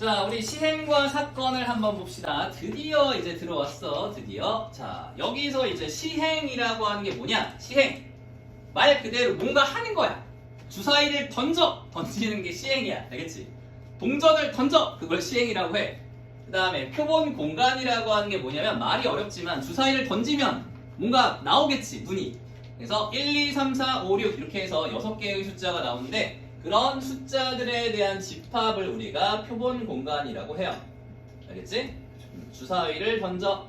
자, 우리 시행과 사건을 한번 봅시다. 드디어 이제 들어왔어. 드디어. 자, 여기서 이제 시행이라고 하는 게 뭐냐? 시행. 말 그대로 뭔가 하는 거야. 주사위를 던져. 던지는 게 시행이야. 알겠지? 동전을 던져. 그걸 시행이라고 해. 그 다음에 표본 공간이라고 하는 게 뭐냐면 말이 어렵지만 주사위를 던지면 뭔가 나오겠지. 문이. 그래서 1, 2, 3, 4, 5, 6 이렇게 해서 6개의 숫자가 나오는데 그런 숫자들에 대한 집합을 우리가 표본 공간이라고 해요. 알겠지? 주사위를 던져.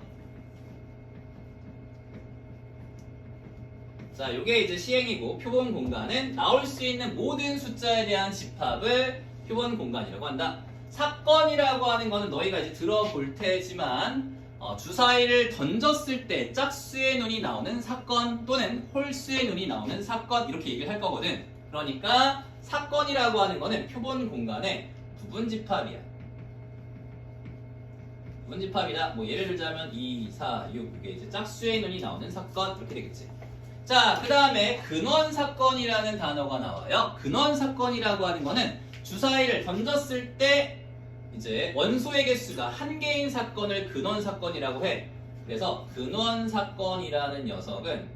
자, 요게 이제 시행이고 표본 공간은 나올 수 있는 모든 숫자에 대한 집합을 표본 공간이라고 한다. 사건이라고 하는 거는 너희가 이제 들어볼 테지만 주사위를 던졌을 때 짝수의 눈이 나오는 사건 또는 홀수의 눈이 나오는 사건 이렇게 얘기를 할 거거든. 그러니까 사건이라고 하는 거는 표본 공간의 부분집합이야. 부분집합이다. 뭐 예를 들자면 2, 4, 6 이게 이제 짝수의 눈이 나오는 사건 이렇게 되겠지. 자, 그 다음에 근원사건이라는 단어가 나와요. 근원사건이라고 하는 거는 주사위를 던졌을 때 이제 원소의 개수가 한 개인 사건을 근원사건이라고 해. 그래서 근원사건이라는 녀석은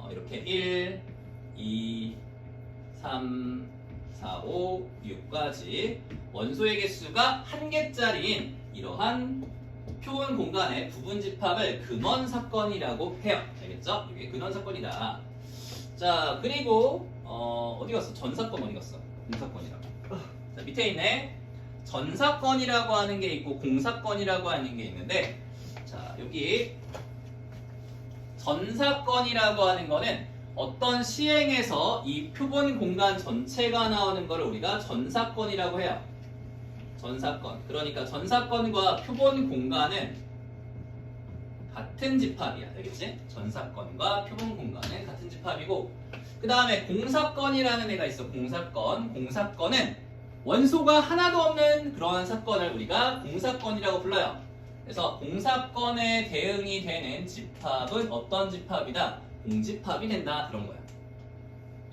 이렇게 1, 2, 3, 4, 5, 6까지 원소의 개수가 한 개짜리인 이러한 표본 공간의 부분집합을 근원사건이라고 해요. 알겠죠? 이게 근원사건이다. 자, 그리고 어디 갔어? 전사건 어디 갔어? 공사건이라고. 자, 밑에 있네. 전사건이라고 하는 게 있고 공사건이라고 하는 게 있는데 자, 여기 전사건이라고 하는 거는 어떤 시행에서 이 표본 공간 전체가 나오는 걸 우리가 전사건이라고 해요. 전사건. 그러니까 전사건과 표본 공간은 같은 집합이야. 알겠지? 전사건과 표본 공간은 같은 집합이고 그 다음에 공사건이라는 애가 있어. 공사건. 공사건은 원소가 하나도 없는 그러한 사건을 우리가 공사건이라고 불러요. 그래서 공사건에 대응이 되는 집합은 어떤 집합이다? 공집합이 된다. 그런 거야.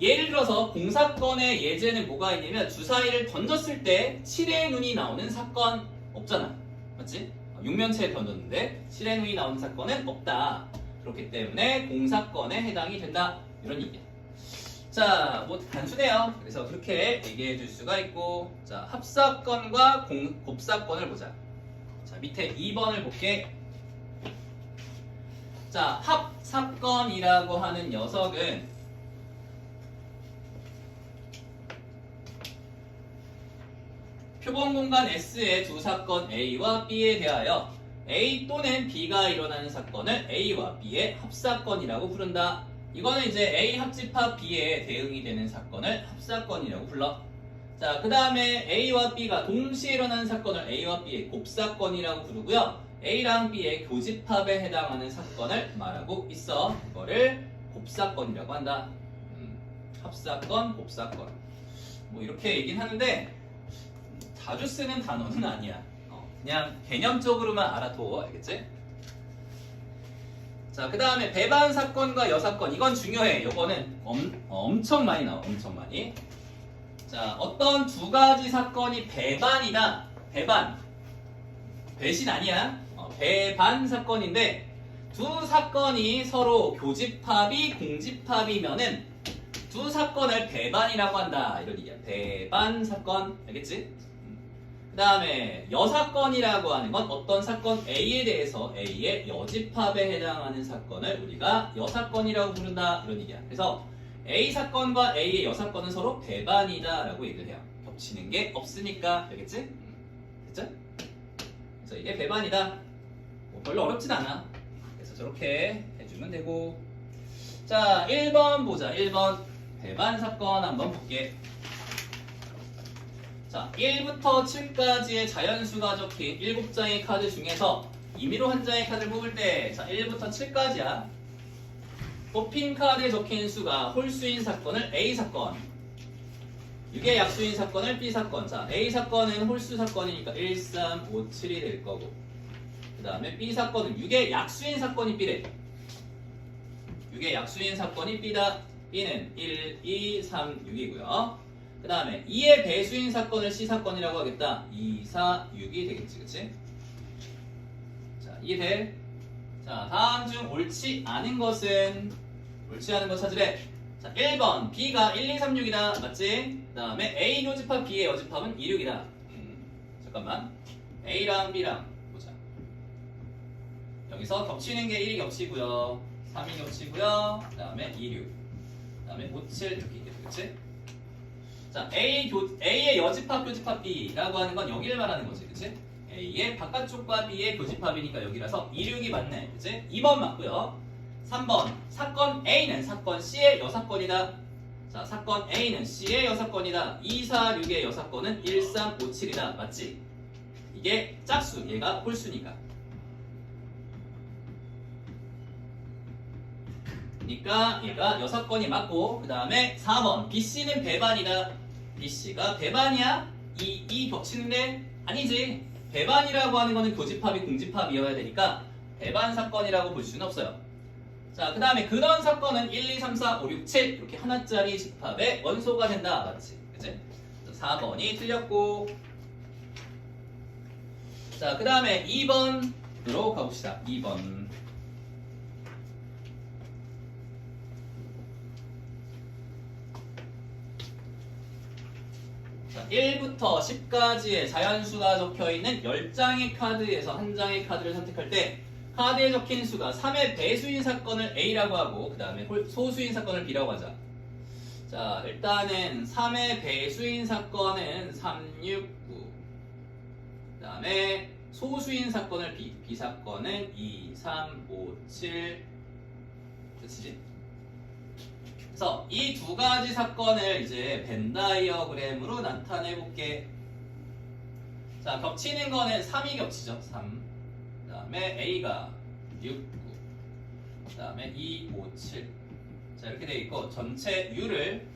예를 들어서 공사건의 예제는 뭐가 있냐면 주사위를 던졌을 때 7의 눈이 나오는 사건 없잖아. 맞지? 육면체에 던졌는데 7의 눈이 나오는 사건은 없다. 그렇기 때문에 공사건에 해당이 된다. 이런 얘기야. 자, 뭐 단순해요. 그래서 그렇게 얘기해 줄 수가 있고 자, 합사건과 곱사건을 보자. 자, 밑에 2번을 볼게. 자, 합사건이라고 하는 녀석은 표본 공간 S의 두 사건 A와 B에 대하여 A 또는 B가 일어나는 사건을 A와 B의 합사건이라고 부른다. 이거는 이제 A 합집합 B에 대응이 되는 사건을 합사건이라고 불러. 자, 그 다음에 A와 B가 동시에 일어나는 사건을 A와 B의 곱사건이라고 부르고요. A랑 B의 교집합에 해당하는 사건을 말하고 있어. 이거를 곱사건이라고 한다. 합사건, 곱사건. 뭐 이렇게 얘기는 하는데 자주 쓰는 단어는 아니야. 그냥 개념적으로만 알아둬. 알겠지? 자, 그 다음에 배반 사건과 여사건. 이건 중요해. 요거는 엄청 많이 나와. 엄청 많이. 자, 어떤 두 가지 사건이 배반이다. 배반. 배신 아니야. 배반 사건인데 두 사건이 서로 교집합이 공집합이면은 두 사건을 배반이라고 한다. 이런 얘기야. 배반 사건. 알겠지? 그 다음에 여사건이라고 하는 건 어떤 사건 A에 대해서 A의 여집합에 해당하는 사건을 우리가 여사건이라고 부른다. 이런 얘기야. 그래서 A 사건과 A의 여사건은 서로 배반이다 라고 얘기를 해요. 겹치는 게 없으니까. 알겠지? 됐죠? 그래서 이게 배반이다. 뭐 별로 어렵진 않아. 그래서 저렇게 해주면 되고 자, 1번 보자. 1번 배반 사건 한번 볼게. 자, 1부터 7까지의 자연수가 적힌 7장의 카드 중에서 임의로 한 장의 카드를 뽑을 때 자, 1부터 7까지야. 뽑힌 카드에 적힌 수가 홀수인 사건을 A사건, 6의 약수인 사건을 B사건. 자, A사건은 홀수 사건이니까 1, 3, 5, 7이 될 거고 그 다음에 B사건은 6의 약수인 사건이 B래. 6의 약수인 사건이 B다. B는 1, 2, 3, 6이고요. 그 다음에 2의 배수인 사건을 C사건이라고 하겠다. 2, 4, 6이 되겠지. 그치? 자, 이해돼? 자, 다음 중 옳지 않은 것은? 옳지 않은 것 찾으래. 자, 1번 B가 1, 2, 3, 6이다. 맞지? 그 다음에 A 교집합 B의 여집합은 2, 6이다. 잠깐만. A랑 B랑 보자. 여기서 겹치는 게 1이 겹치고요. 3이 겹치고요. 그 다음에 2, 6. 그 다음에 5, 7 이렇게 있겠지. 그치? 자, A의 여집합 교집합 B라고 하는 건 여기를 말하는 거지. 그치? A의 바깥쪽과 B의 교집합이니까 여기라서 2, 6이 맞네. 그치? 2번 맞고요. 3번 사건 A는 사건 C의 여사건이다. 자, 사건 A는 C의 여사건이다. 2, 4, 6의 여사건은 1, 3, 5, 7이다. 맞지? 이게 짝수, 얘가 홀수니까. 그러니까 얘가 여사건이 맞고, 그 다음에 4번 BC는 배반이다. BC가 배반이야? 이 겹치는데? 아니지. 배반이라고 하는 거는 교집합이 공집합이어야 되니까 배반 사건이라고 볼 수는 없어요. 자, 그 다음에 그런 사건은 1, 2, 3, 4, 5, 6, 7 이렇게 하나짜리 집합의 원소가 된다. 맞지? 그치? 4번이 틀렸고, 자, 그 다음에 2번으로 가봅시다. 2번. 자, 1부터 10까지의 자연수가 적혀있는 10장의 카드에서 한 장의 카드를 선택할 때 카드에 적힌 수가 3의 배수인 사건을 A라고 하고 그 다음에 소수인 사건을 B라고 하자. 자, 일단은 3의 배수인 사건은 3, 6, 9. 그 다음에 소수인 사건을 B 사건은 2, 3, 5, 7. 그치지? 그래서 이 두 가지 사건을 이제 벤 다이어그램으로 나타내 볼게. 자, 겹치는 거는 3이 겹치죠. 3. 그 다음에 A가 6, 9. 그 다음에 2, 5, 7. 자, 이렇게 돼 있고 전체 U를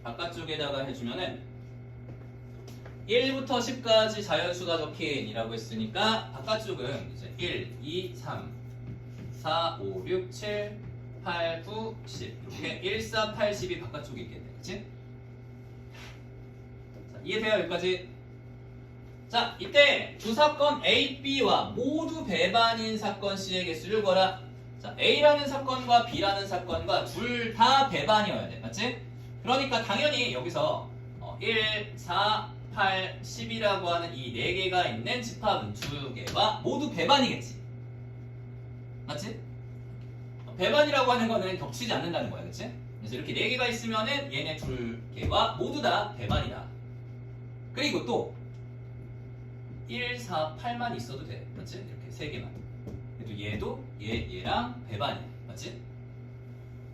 바깥쪽에다가 해주면은 1부터 10까지 자연수가 적힌 이라고 했으니까 바깥쪽은 이제 1, 2, 3, 4, 5, 6, 7, 8, 9, 10 이렇게 1, 4, 8, 10이 바깥쪽에 있겠네. 그치? 자, 이해돼요? 여기까지? 자, 이때 두 사건 A, B와 모두 배반인 사건 C의 개수를 구하라. 자, A라는 사건과 B라는 사건과 둘 다 배반이어야 돼. 맞지? 그러니까 당연히 여기서 1, 4, 8, 10이라고 하는 이 네 개가 있는 집합은 두 개와 모두 배반이겠지. 맞지? 배반이라고 하는 거는 겹치지 않는다는 거야. 그치? 그래서 이렇게 네 개가 있으면은 얘네 둘 개와 모두 다 배반이다. 그리고 또 1, 4, 8만 있어도 돼. 맞지? 이렇게 세 개만. 그래도 얘도 얘랑 배반이야. 맞지?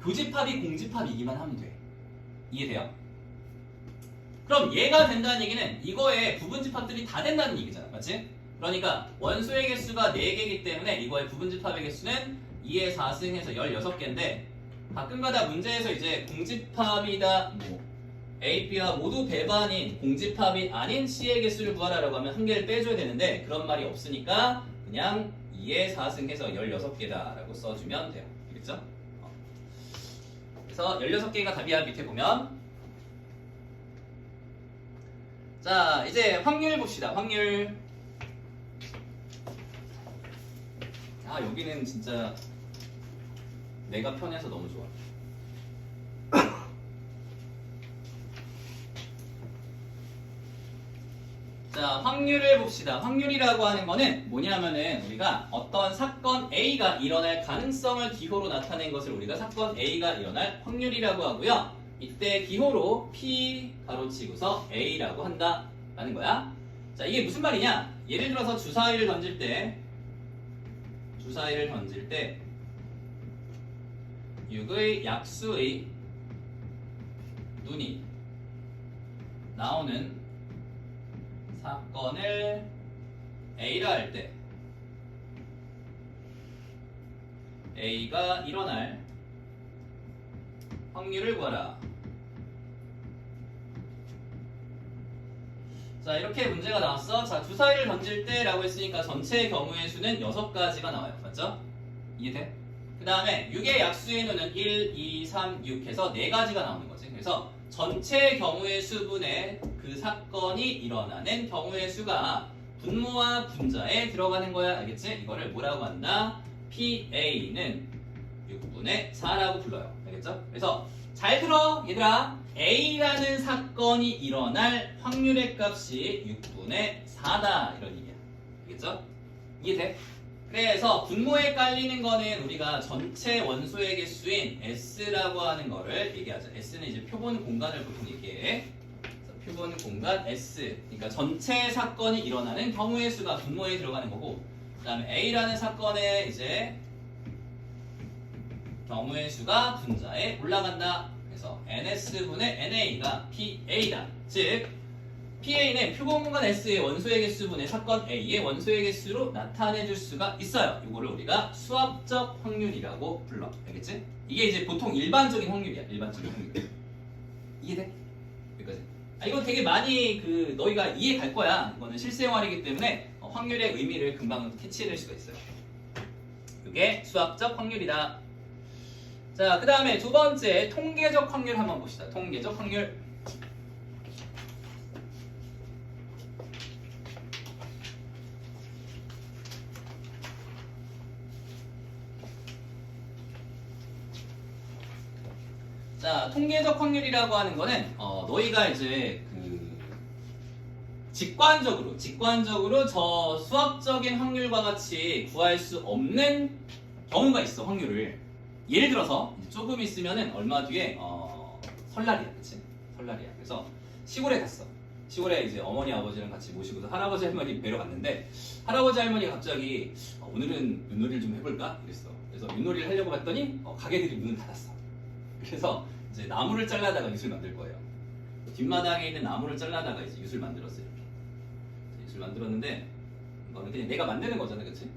교집합이 공집합이기만 하면 돼. 이해돼요? 그럼 얘가 된다는 얘기는 이거의 부분집합들이 다 된다는 얘기잖아. 맞지? 그러니까 원소의 개수가 4개이기 때문에 이거의 부분집합의 개수는 2의 4승해서 16개인데 가끔가다 문제에서 이제 공집합이다 뭐 A, B와 모두 배반인 공집합이 아닌 C의 개수를 구하라라고 하면 한 개를 빼줘야 되는데 그런 말이 없으니까 그냥 2의 4승해서 16개다 라고 써주면 돼요. 알겠죠? 그래서 16개가 답이야. 밑에 보면. 자, 이제 확률 봅시다. 확률. 아, 여기는 진짜 내가 편해서 너무 좋아. 자, 확률을 봅시다. 확률이라고 하는 거는 뭐냐면은 우리가 어떤 사건 A가 일어날 가능성을 기호로 나타낸 것을 우리가 사건 A가 일어날 확률이라고 하고요. 이때 기호로 P 가로치고서 A라고 한다 라는 거야. 자, 이게 무슨 말이냐? 예를 들어서 주사위를 던질 때 6의 약수의 눈이 나오는 사건을 A라 할 때 A가 일어날 확률을 구하라. 자, 이렇게 문제가 나왔어. 자, 주사위를 던질 때 라고 했으니까 전체의 경우의 수는 6가지가 나와요. 맞죠? 이해돼? 다음에 6의 약수의 수는 1, 2, 3, 6 해서 4가지가 나오는 거지. 그래서 전체 경우의 수분의 그 사건이 일어나는 경우의 수가 분모와 분자에 들어가는 거야. 알겠지? 이거를 뭐라고 한다? PA는 6분의 4라고 불러요. 알겠죠? 그래서 잘 들어 얘들아. A라는 사건이 일어날 확률의 값이 6분의 4다. 이런 얘기야. 알겠죠? 이해돼? 그래서 분모에 깔리는 거는 우리가 전체 원소의 개수인 S라고 하는 거를 얘기하죠. S는 이제 표본 공간을 보통 얘기해. 그래서 표본 공간 S. 그러니까 전체 사건이 일어나는 경우의 수가 분모에 들어가는 거고, 그 다음에 A라는 사건의 이제 경우의 수가 분자에 올라간다. 그래서 NS분의 NA가 PA다. 즉 PA는 표본 공간 S의 원소의 개수분의 사건 A의 원소의 개수로 나타내줄 수가 있어요. 이거를 우리가 수학적 확률이라고 불러. 알겠지? 이게 이제 보통 일반적인 확률이야. 일반적인 확률. 이해돼? 여기까지. 이거 되게 많이 너희가 이해 갈 거야. 이거는 실생활이기 때문에 확률의 의미를 금방 캐치해낼 수가 있어요. 이게 수학적 확률이다. 자, 그 다음에 두 번째 통계적 확률 한번 봅시다. 통계적 확률. 자, 통계적 확률이라고 하는 거는 너희가 이제 직관적으로 저 수학적인 확률과 같이 구할 수 없는 경우가 있어. 확률을 예를 들어서 이제 조금 있으면은 얼마 뒤에 설날이야, 그치? 설날이야. 그래서 시골에 갔어. 시골에 이제 어머니 아버지랑 같이 모시고서 할아버지 할머니 뵈러 갔는데 할아버지 할머니가 갑자기 오늘은 윷놀이를 좀 해볼까? 이랬어. 그래서 윷놀이를 하려고 봤더니 가게들이 문을 닫았어. 그래서 이제 나무를 잘라다가 윷을 만들 거예요. 뒷마당에 있는 나무를 잘라다가 이제 윷을 만들었어요. 이렇게 윷을 만들었는데 이거는 그냥 내가 만드는 거잖아, 그치?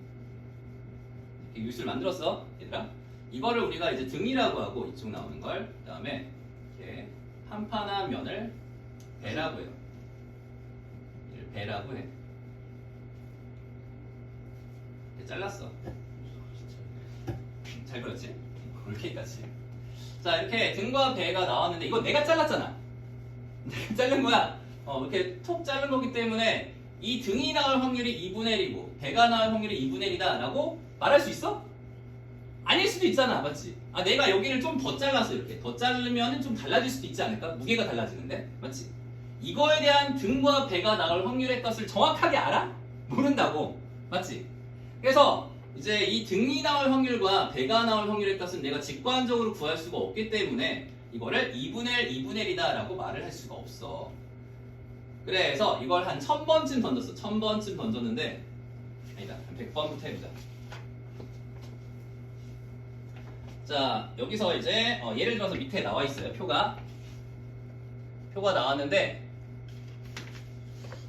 이렇게 윷을 만들었어, 얘들아. 이거를 우리가 이제 등이라고 하고 이쪽 나오는 걸 그 다음에 이렇게 판판한 면을 배라고 해요. 배라고 해. 이렇게 잘랐어. 잘 그렸지? 이렇게까지. 자, 이렇게 등과 배가 나왔는데 이거 내가 잘랐잖아. 내가 자른 거야. 이렇게 톡 자른 거기 때문에 이 등이 나올 확률이 2분의 1이고 배가 나올 확률이 2분의 1이다 라고 말할 수 있어? 아닐 수도 있잖아. 맞지? 내가 여기를 좀 더 잘랐어. 이렇게 더 자르면 좀 달라질 수도 있지 않을까? 무게가 달라지는데? 맞지? 이거에 대한 등과 배가 나올 확률의 값을 정확하게 알아? 모른다고. 맞지? 그래서 이제 이 등이 나올 확률과 배가 나올 확률의 값은 내가 직관적으로 구할 수가 없기 때문에 이거를 2분의 1, 2분의 1이다 라고 말을 할 수가 없어. 그래서 이걸 한 1000번쯤 던졌어. 1000번쯤 던졌는데 아니다. 한 100번부터 해보자. 자, 여기서 이제 예를 들어서 밑에 나와 있어요. 표가 나왔는데,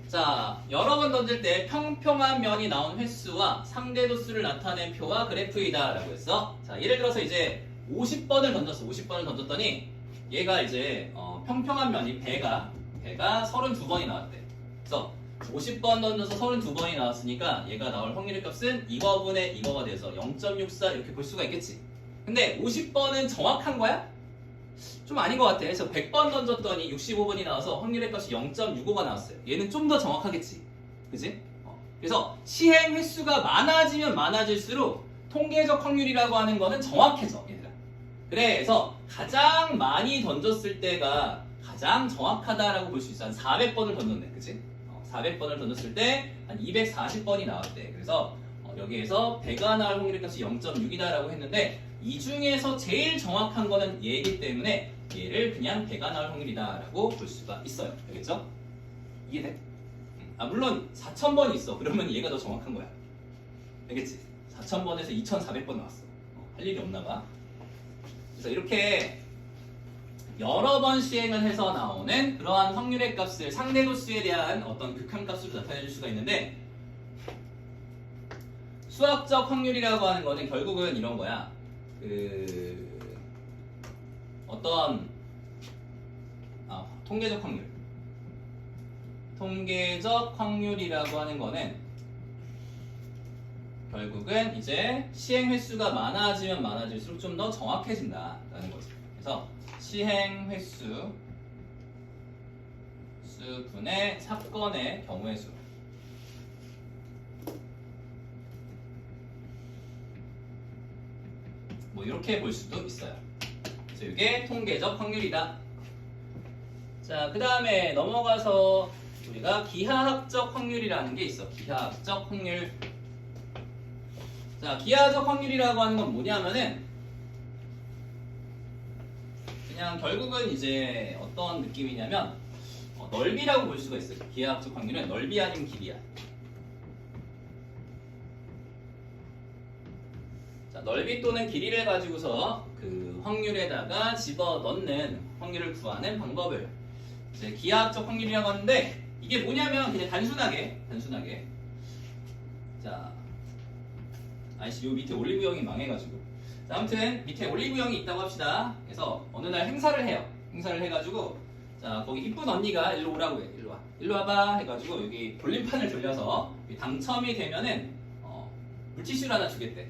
자, 여러 번 던질 때 평평한 면이 나온 횟수와 상대도수를 나타낸 표와 그래프이다 라고 했어. 자, 예를 들어서 이제 50번을 던졌어. 50번을 던졌더니 얘가 이제 평평한 면이 배가 32번이 나왔대. 그래서 50번 던져서 32번이 나왔으니까 얘가 나올 확률의 값은 이거분의 이거가 돼서 0.64 이렇게 볼 수가 있겠지. 근데 50번은 정확한 거야? 좀 아닌 것 같아. 그래서 100번 던졌더니 65번이 나와서 확률의 값이 0.65가 나왔어요. 얘는 좀 더 정확하겠지. 그지? 그래서 시행 횟수가 많아지면 많아질수록 통계적 확률이라고 하는 거는 정확해져, 얘들아. 그래서 가장 많이 던졌을 때가 가장 정확하다라고 볼 수 있어. 한 400번을 던졌네. 그치? 400번을 던졌을 때 한 240번이 나왔대. 그래서 여기에서 배가 나올 확률의 값이 0.6이다라고 했는데 이 중에서 제일 정확한 거는 얘이기 때문에 얘를 그냥 배가 나올 확률이다라고 볼 수가 있어요. 알겠죠? 이해돼? 물론 4000번이 있어. 그러면 얘가 더 정확한 거야. 알겠지? 4000번에서 2400번 나왔어. 할 일이 없나 봐. 그래서 이렇게 여러 번 시행을 해서 나오는 그러한 확률의 값을 상대도수에 대한 어떤 극한값으로 나타내 줄 수가 있는데, 수학적 확률이라고 하는 거는 결국은 이런 거야. 통계적 확률. 통계적 확률이라고 하는 거는 결국은 이제 시행 횟수가 많아지면 많아질수록 좀 더 정확해진다라는 거죠. 그래서 시행 횟수 분의 사건의 경우의 수. 뭐 이렇게 볼 수도 있어요. 그래서 이게 통계적 확률이다. 자, 그 다음에 넘어가서 우리가 기하학적 확률이라는 게 있어. 기하학적 확률. 자, 기하학적 확률이라고 하는 건 뭐냐면은 그냥 결국은 이제 어떤 느낌이냐면 넓이라고 볼 수가 있어요. 기하학적 확률은 넓이 아니면 길이야. 자, 넓이 또는 길이를 가지고서 그 확률에다가 집어넣는 확률을 구하는 방법을 이제 기하학적 확률이라고 하는데 이게 뭐냐면 그냥 단순하게 자, 아이씨 요 밑에 올리브영이 망해가지고 자, 아무튼 밑에 올리브영이 있다고 합시다. 그래서 어느 날 행사를 해요. 행사를 해가지고 자, 거기 이쁜 언니가 일로 오라고 해. 일로 와. 일로 와봐 해가지고 여기 돌림판을 돌려서 당첨이 되면은 물티슈를 하나 주겠대.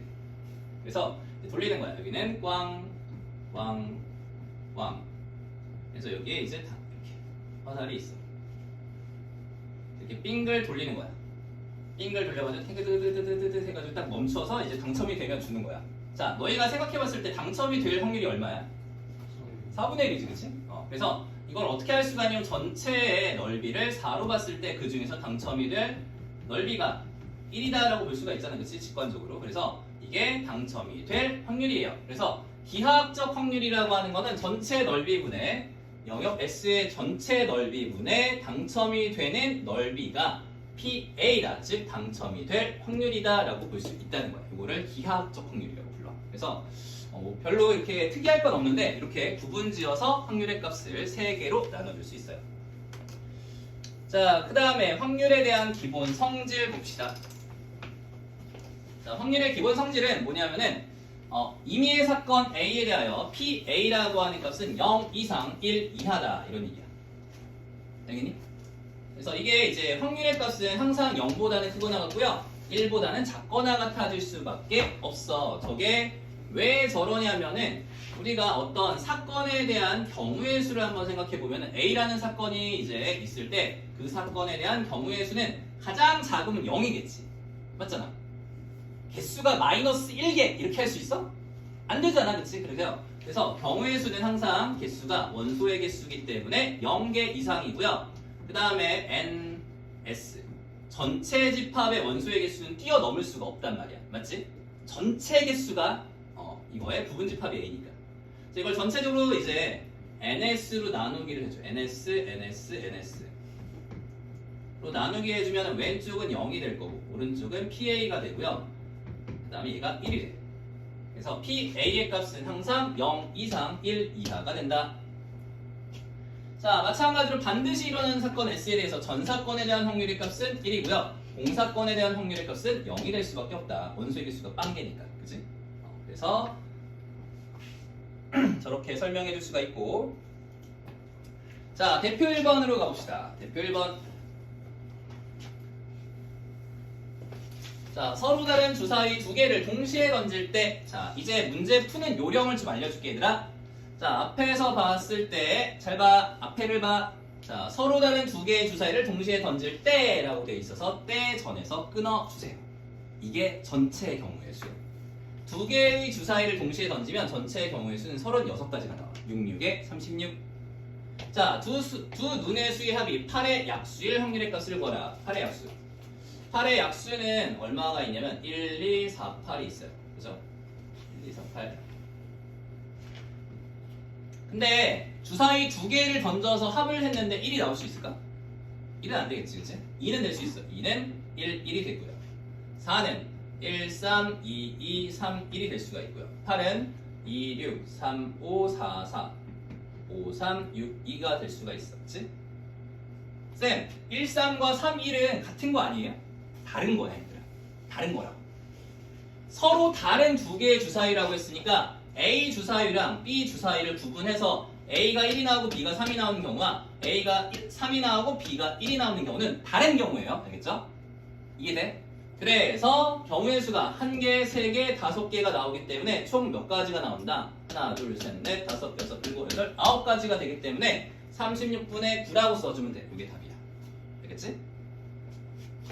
그래서 돌리는 거야. 여기는 꽝, 꽝, 꽝. 그래서 여기에 이제 다 이렇게 화살이 있어. 이렇게 빙글 돌리는 거야. 빙글 돌려가지고 테그드드드드드 해가지고 딱 멈춰서 이제 당첨이 되면 주는 거야. 자, 너희가 생각해봤을 때 당첨이 될 확률이 얼마야? 4분의 1이지, 그치? 그래서 이걸 어떻게 할 수가 있냐면 전체의 넓이를 4로 봤을 때 그 중에서 당첨이 될 넓이가 1이다라고 볼 수가 있잖아, 그치? 직관적으로. 그래서 이게 당첨이 될 확률이에요. 그래서 기하학적 확률이라고 하는 거는 전체 넓이분의 영역 S의 전체 넓이분의 당첨이 되는 넓이가 PA다, 즉 당첨이 될 확률이다 라고 볼 수 있다는 거예요. 이거를 기하학적 확률이라고 불러. 그래서 뭐 별로 이렇게 특이할 건 없는데 이렇게 구분지어서 확률의 값을 3개로 나눠줄 수 있어요. 자, 그 다음에 확률에 대한 기본 성질 봅시다. 자, 확률의 기본 성질은 뭐냐면은 임의의 사건 A에 대하여 PA라고 하는 값은 0 이상 1 이하다 이런 얘기야. 알겠니? 그래서 이게 이제 확률의 값은 항상 0보다는 크거나 같고요 1보다는 작거나 같아질 수밖에 없어. 저게 왜 저러냐면은 우리가 어떤 사건에 대한 경우의 수를 한번 생각해 보면 A라는 사건이 이제 있을 때 그 사건에 대한 경우의 수는 가장 작으면 0이겠지. 맞잖아. 개수가 마이너스 1개 이렇게 할 수 있어? 안 되잖아, 그치? 그래서 경우의 수는 항상 개수가 원소의 개수이기 때문에 0개 이상이고요. 그 다음에 NS 전체 집합의 원소의 개수는 뛰어넘을 수가 없단 말이야. 맞지? 전체 개수가 이거의 부분 집합이 A니까. 그래서 이걸 전체적으로 이제 NS로 나누기를 해줘. NS로 나누기 해주면 왼쪽은 0이 될 거고 오른쪽은 PA가 되고요. 그 다음에 얘가 1이 돼. 그래서 PA의 값은 항상 0 이상 1 이하가 된다. 자, 마찬가지로 반드시 일어나는 사건 S에 대해서 전 사건에 대한 확률의 값은 1이고요. 공사건에 대한 확률의 값은 0이 될 수밖에 없다. 원소의 개수가 빵개니까. 그치? 그래서 저렇게 설명해 줄 수가 있고. 자, 대표 1번으로 가봅시다. 대표 1번. 자, 서로 다른 주사위 2개를 동시에 던질 때, 자, 이제 문제 푸는 요령을 좀 알려줄게, 얘들아. 자, 앞에서 봤을 때, 잘 봐. 앞에를 봐. 자, 서로 다른 2개의 주사위를 동시에 던질 때라고 되어 있어서 때 전에서 끊어주세요. 이게 전체의 경우의 수예요. 2개의 주사위를 동시에 던지면 전체의 경우의 수는 36가지가 나와. 6, 6에 36. 자, 두 눈의 수의 합이 8의 약수일 확률의 값을 구하라. 8의 약수. 8의 약수는 얼마가 있냐면 1, 2, 4, 8이 있어요. 그죠? 1, 2, 4, 8. 근데 주사위 2개를 던져서 합을 했는데 1이 나올 수 있을까? 1은 안 되겠지, 그치? 2는 될 수 있어. 2는 1, 1이 되고요. 4는 1, 3, 2, 2, 3, 1이 될 수가 있고요. 8은 2, 6, 3, 5, 4, 4, 5, 3, 6, 2가 될 수가 있어. 그치? 쌤, 1, 3과 3, 1은 같은 거 아니에요? 다른 거야, 얘들아. 다른 거라고. 서로 다른 2개의 주사위라고 했으니까 A 주사위랑 B 주사위를 구분해서 A가 1이 나오고 B가 3이 나오는 경우와 A가 3이 나오고 B가 1이 나오는 경우는 다른 경우예요. 알겠죠? 이해돼? 그래서 경우의 수가 1개, 3개, 5개가 나오기 때문에 총 몇 가지가 나온다? 하나, 둘, 셋, 넷, 다섯, 여섯, 일곱, 여덟, 9가지가 되기 때문에 36분의 9라고 써주면 돼. 이게 답이야. 알겠지?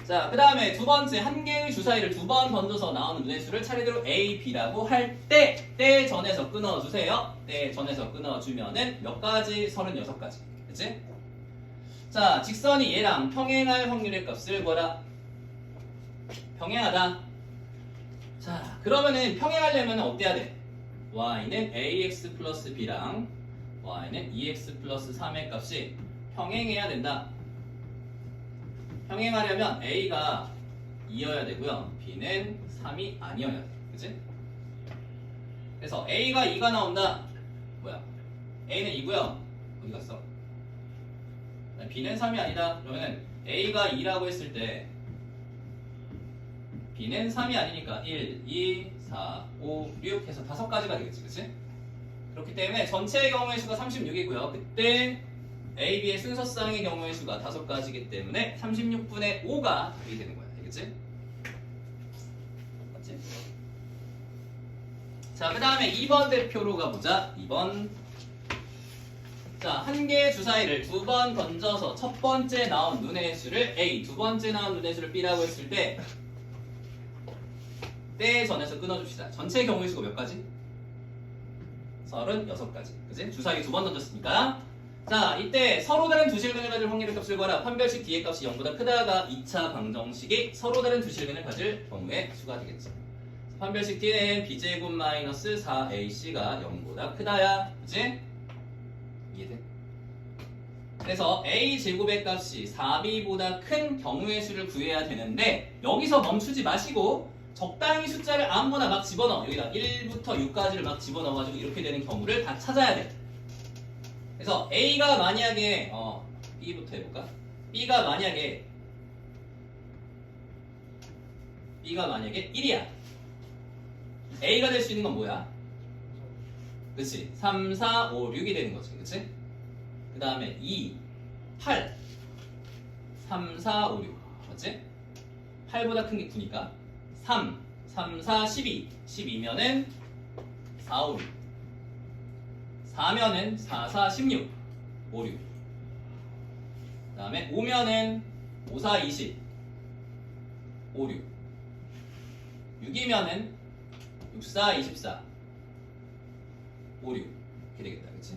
자, 그 다음에 두 번째, 한 개의 주사위를 2번 던져서 나오는 눈의 수를 차례대로 A, B라고 할 때 전에서 끊어주세요. 때 전에서 끊어주면은 몇 가지? 36가지. 그치? 자, 직선이 얘랑 평행할 확률의 값을 구하라. 평행하다. 자, 그러면은 평행하려면 어때야 돼? y는 ax 플러스 b랑 y는 2x 플러스 3의 값이 평행해야 된다. 평행하려면 a가 2여야 되고요. b는 3이 아니어야 돼. 그치? 그래서 a가 2가 나온다. 뭐야? a는 2고요. 어디 갔어? b는 3이 아니다. 그러면 a가 2라고 했을 때 b는 3이 아니니까 1, 2, 4, 5, 6 해서 5가지가 되겠지. 그치? 그렇기 때문에 전체의 경우의 수가 36이고요. 그때 A, B의 순서쌍의 경우의 수가 5가지이기 때문에 36분의 5가 답이 되는 거야. 알겠지? 맞지? 자, 그 다음에 2번 대표로 가보자. 2번. 자, 한 개의 주사위를 2번 던져서 첫 번째 나온 눈의 수를 A, 두 번째 나온 눈의 수를 B라고 했을 때 전에서 끊어줍시다. 전체 경우의 수가 몇 가지? 36가지. 그치? 주사위 2번 던졌으니까. 자, 이때 서로 다른 두 실근을 가질 확률의 값을 구하라. 판별식 D의 값이 0보다 크다가 2차 방정식이 서로 다른 두 실근을 가질 경우의 수가 되겠죠. 판별식 D는 B제곱 마이너스 4AC가 0보다 크다야. 그치? 이해돼? 그래서 A제곱의 값이 4B보다 큰 경우의 수를 구해야 되는데 여기서 멈추지 마시고 적당히 숫자를 아무거나 막 집어넣어. 여기다 1부터 6까지를 막 집어넣어가지고 이렇게 되는 경우를 다 찾아야 돼. 그래서 A가 만약에 B부터 해볼까? B가 만약에 1이야. A가 될 수 있는 건 뭐야? 그치? 3, 4, 5, 6이 되는 거지. 그치? 그 다음에 2, 8, 3, 4, 5, 6 맞지? 8보다 큰 게 9니까 3, 3, 4, 12 12면은 4, 5, 6 4면은 4, 4, 16 5, 6 그 다음에 5면은 5, 4, 20 5, 6 6이면은 6, 4, 24 5, 6 이렇게 되겠다. 그치?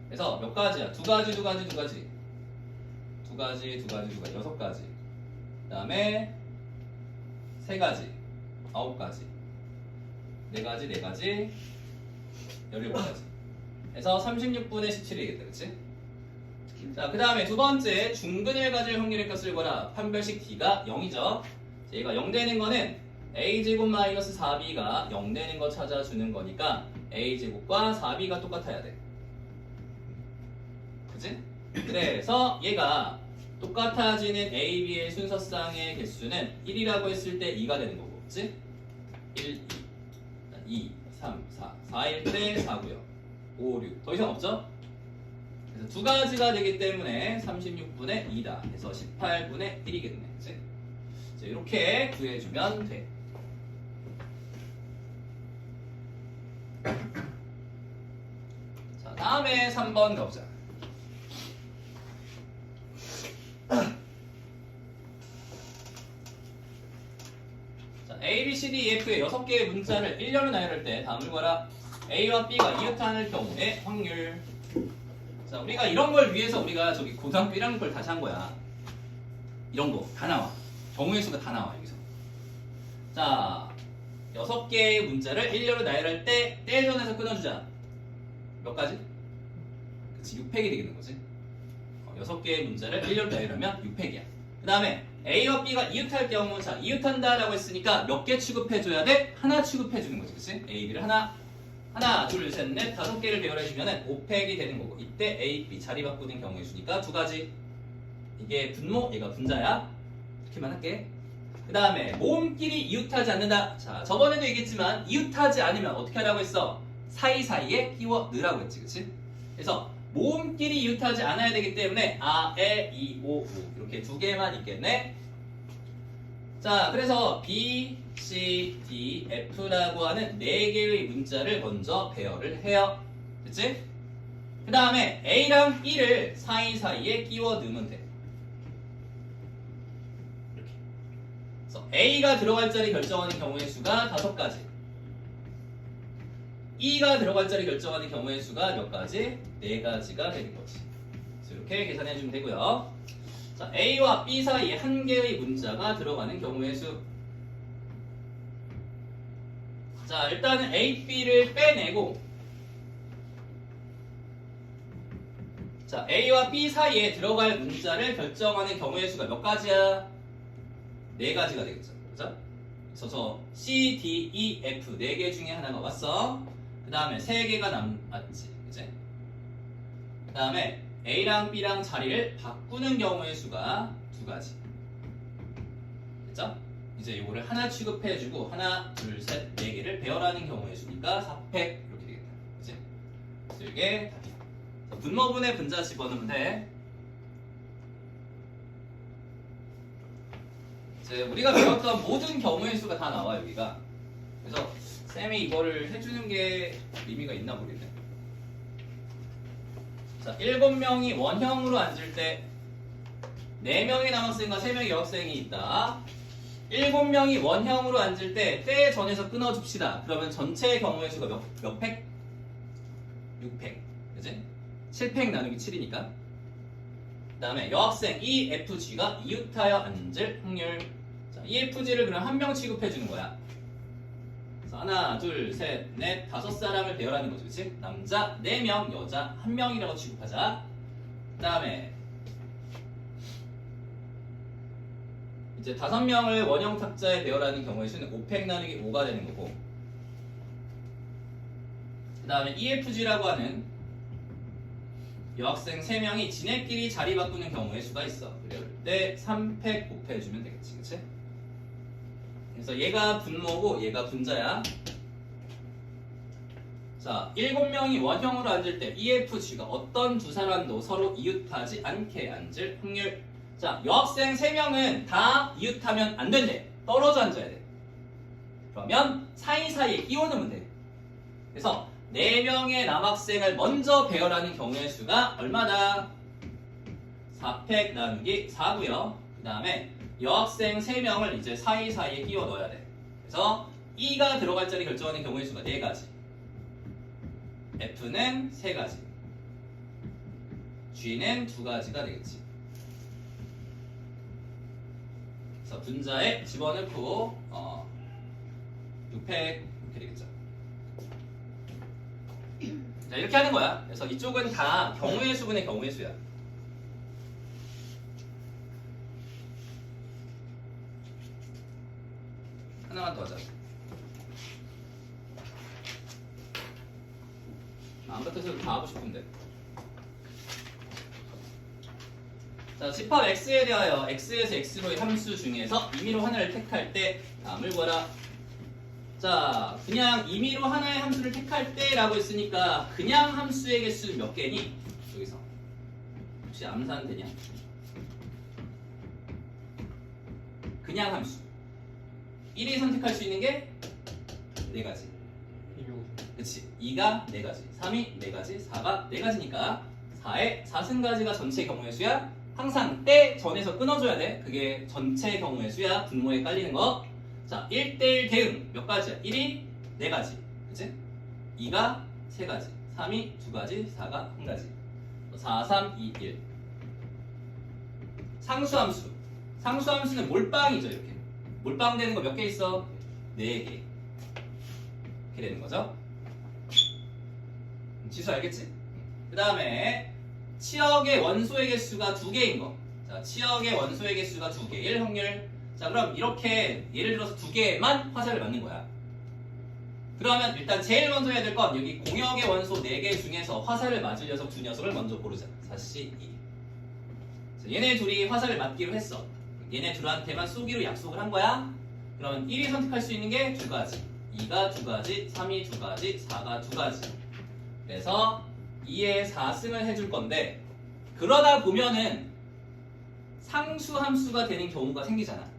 그래서 몇 가지야? 2가지 6가지 그 다음에 3가지 9가지 4가지 17가지 그래서 36분의 17이겠다. 그치? 자, 그 다음에 두 번째 중근을 가질 확률의 값을 구하라. 판별식 D가 0이죠. 얘가 0 되는 거는 A제곱 마이너스 4B가 0 되는 거 찾아주는 거니까 A제곱과 4B가 똑같아야 돼. 그치? 그래서 얘가 똑같아지는 A, B의 순서쌍의 개수는 1이라고 했을 때 2가 되는 거고, 그치? 1, 2, 3, 4, 4일 때 4고요. 5, 6. 더 이상 없죠? 그래서 2가지가 되기 때문에 36분의 2다. 그래서 18분의 1이겠네. 그치? 이렇게 구해주면 돼. 자, 다음에 3번 가보자. 자, A, B, C, D, E, F의 6개의 문자를 1렬로 나열할 때 다음을 구하라. A와 B가 이웃하는 경우의 확률. 자, 우리가 이런 걸 위해서 우리가 저기 고등학교 1학년 걸 다시 한 거야. 이런 거 다 나와. 경우의 수가 다 나와 여기서. 자, 6개의 문자를 1렬로 나열할 때 떼전에서 끊어주자. 몇 가지? 그치, 6팩이 되는 거지. 6개의 문자를 1렬로 나열하면 6팩이야. 그 다음에 A와 B가 이웃할 경우, 자, 이웃한다 라고 했으니까 몇 개 취급해줘야 돼? 하나 취급해주는 거지. 그치? A, B를 하나, 둘, 셋, 넷, 5개를 배열해주면 5팩이 되는 거고, 이때 A, B 자리 바꾸는 경우의 수니까 2가지. 이게 분모, 얘가 분자야. 이렇게만 할게. 그 다음에 모음끼리 이웃하지 않는다. 자, 저번에도 얘기했지만 이웃하지 않으면 어떻게 하라고 했어? 사이사이에 끼워 넣으라고 했지. 그치? 그래서 모음끼리 이웃하지 않아야 되기 때문에 아, 에, 이, 오, 우 이렇게 2개만 있겠네. 자, 그래서 B, C, D, F라고 하는 4개의 문자를 먼저 배열을 해요. 됐지? 그 다음에 A랑 E를 사이사이에 끼워 넣으면 돼. 이렇게. 그래서 A가 들어갈 자리 결정하는 경우의 수가 5가지. E가 들어갈 자리 결정하는 경우의 수가 몇 가지? 4가지가 되는 거지. 그래서 이렇게 계산해 주면 되고요. 자, A와 B 사이에 한 개의 문자가 들어가는 경우의 수. 자, 일단은 A, B를 빼내고, 자, A와 B 사이에 들어갈 문자를 결정하는 경우의 수가 몇 가지야? 4가지가 되겠죠. 그죠? 그래서 저 C, D, E, F 4개 중에 하나가 왔어. 그 다음에 3개가 남았지. 그치? 그 다음에 A랑 B랑 자리를 바꾸는 경우의 수가 2가지. 됐죠? 이제 이거를 하나 취급해주고 하나, 둘, 셋, 4개를 배열하는 경우의 수니까 4팩 이렇게 되겠다. 그치? 그래서 이게 답이야. 분모분의 분자 집어넣으면 돼. 이제 우리가 배웠던 모든 경우의 수가 다 나와 여기가. 그래서 쌤이 이거를 해주는 게 의미가 있나 모르겠네. 자, 7명이 원형으로 앉을 때 4명의 남학생과 3명의 여학생이 있다. 7명이 원형으로 앉을 때 때 전에서 끊어줍시다. 그러면 전체 경우의 수가 몇 팩? 6팩. 그치? 7팩 나누기 7이니까. 그 다음에 여학생 EFG가 이웃하여 앉을 확률. 자, EFG를 그럼 한 명 취급해주는 거야. 그래서 하나, 둘, 셋, 넷, 5사람을 배열하는 거죠. 그치? 남자 4명, 여자 1명이라고 취급하자. 그 다음에 이제 5명을 원형 탁자에 배열하는 경우의 수는 5팩 나누기 5가 되는 거고, 그 다음에 EFG라고 하는 여학생 3명이 지네끼리 자리 바꾸는 경우의 수가 있어. 그럴 때 3팩 곱해주면 되겠지. 그치? 그래서 얘가 분모고 얘가 분자야. 자, 7명이 원형으로 앉을 때 EFG가 어떤 두 사람도 서로 이웃하지 않게 앉을 확률. 자, 여학생 3명은 다 이웃하면 안 된대. 떨어져 앉아야 돼. 그러면 사이사이에 끼워 넣으면 돼. 그래서 4명의 남학생을 먼저 배열하는 경우의 수가 얼마다? 4팩 나누기 4고요. 그 다음에 여학생 3명을 이제 사이사이에 끼워 넣어야 돼. 그래서 E가 들어갈 자리 결정하는 경우의 수가 4가지. F는 3가지. G는 2가지가 되겠지. 그래서 분자에 집어넣고 6팩 이렇게 되겠죠. 자, 이렇게 하는 거야. 그래서 이쪽은 다 경우의 수분의 경우의 수야. 하나만 더 하자. 안 같아서 다 하고 싶은데. 자, 집합 x에 대하여 x에서 x로의 함수 중에서 임의로 하나를 택할 때 다음을 보라. 자, 그냥 임의로 하나의 함수를 택할 때라고 했으니까 그냥 함수의 개수 몇 개니? 여기서 혹시 암산되냐? 그냥 함수 1이 선택할 수 있는 게 4가지. 그치? 2가 4가지, 3이 4가지, 4가 4가지니까 4의 4승가지가 전체 경우의 수야. 항상 때 전에서 끊어줘야 돼. 그게 전체 경우의 수야. 분모에 깔리는 거. 자, 1대1 대응 몇 가지야? 1이 4가지. 그치? 2가 3가지, 3이 2가지, 4가 1가지. 4, 3, 2, 1. 상수함수. 상수함수는 몰빵이죠. 이렇게. 몰빵 되는 거 몇 개 있어? 4개. 이렇게 되는 거죠. 지수 알겠지? 그 다음에 치역의 원소의 개수가 2개인 거. 자, 치역의 원소의 개수가 2개일 확률. 자, 그럼 이렇게 예를 들어서 2개만 화살을 맞는 거야. 그러면 일단 제일 먼저 해야 될 건 여기 공역의 원소 4개 중에서 화살을 맞을 녀석 2녀석을 먼저 고르자. 4C, 2. 얘네 둘이 화살을 맞기로 했어. 얘네 둘한테만 쏘기로 약속을 한 거야. 그러면 1이 선택할 수 있는 게 2가지, 2가 2가지, 3이 2가지, 4가 2가지. 그래서 2의 4승을 해줄 건데, 그러다 보면은 상수함수가 되는 경우가 생기잖아.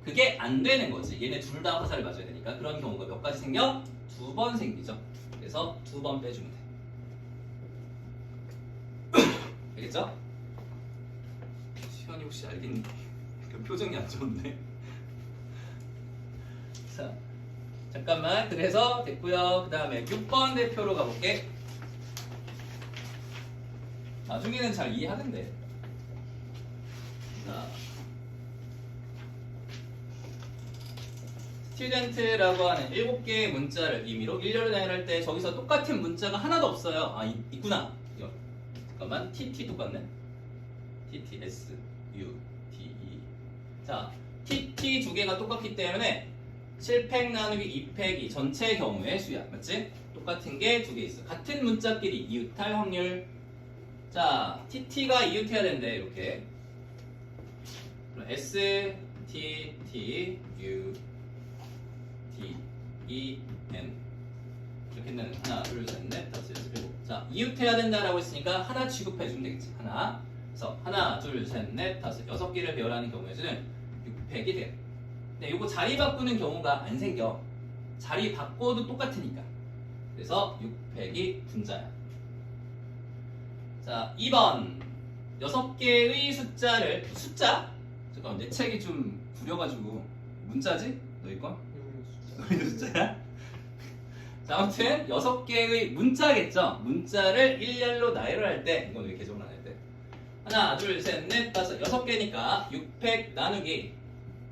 그게 안 되는 거지. 얘네 둘 다 화살을 맞아야 되니까. 그런 경우가 몇 가지 생겨? 2번 생기죠. 그래서 2번 빼주면 돼. 알겠죠? 시현이 혹시 알겠니? 그 표정이 안 좋은데. 자, 잠깐만. 그래서 됐고요. 그 다음에 6번 대표로 가볼게. 나중에는 잘 이해하는데. 자, 스튜던트라고 하는 7개의 문자를 의미로 일렬로 나열할 때 저기서 똑같은 문자가 하나도 없어요. 아, 있구나. 이거. 잠깐만. TT 똑같네. TT, S, U, T, E. 자, TT 두 개가 똑같기 때문에 7팩 나누기 2팩이 전체 경우의 수야. 맞지? 똑같은 게 두 개 있어. 같은 문자끼리 이웃할 확률. 자, TT가 이웃해야 된대. 이렇게. 그럼 S, T, T, U, D, E, N. 이렇게 했는 하나, 둘, 셋, 넷, 다섯, 여섯, 일곱. 자, 이웃해야 된다라고 했으니까 하나 취급해주면 되겠지. 하나. 그래서 하나, 둘, 셋, 넷, 다섯, 6개를 배열하는 경우의 수는 600이 돼. 근데 이거 자리 바꾸는 경우가 안 생겨. 자리 바꿔도 똑같으니까. 그래서 600이 분자야. 자, 2번. 6개의 숫자를, 숫자? 잠깐만, 내 책이 좀 구려가지고. 문자지? 너희 건? 너희도 숫자야? 자, 아무튼 6개의 문자겠죠? 문자를 일렬로 나열할 때, 이건 왜 개정을 안 할 때? 하나, 둘, 셋, 넷, 다섯, 6개니까 600 나누기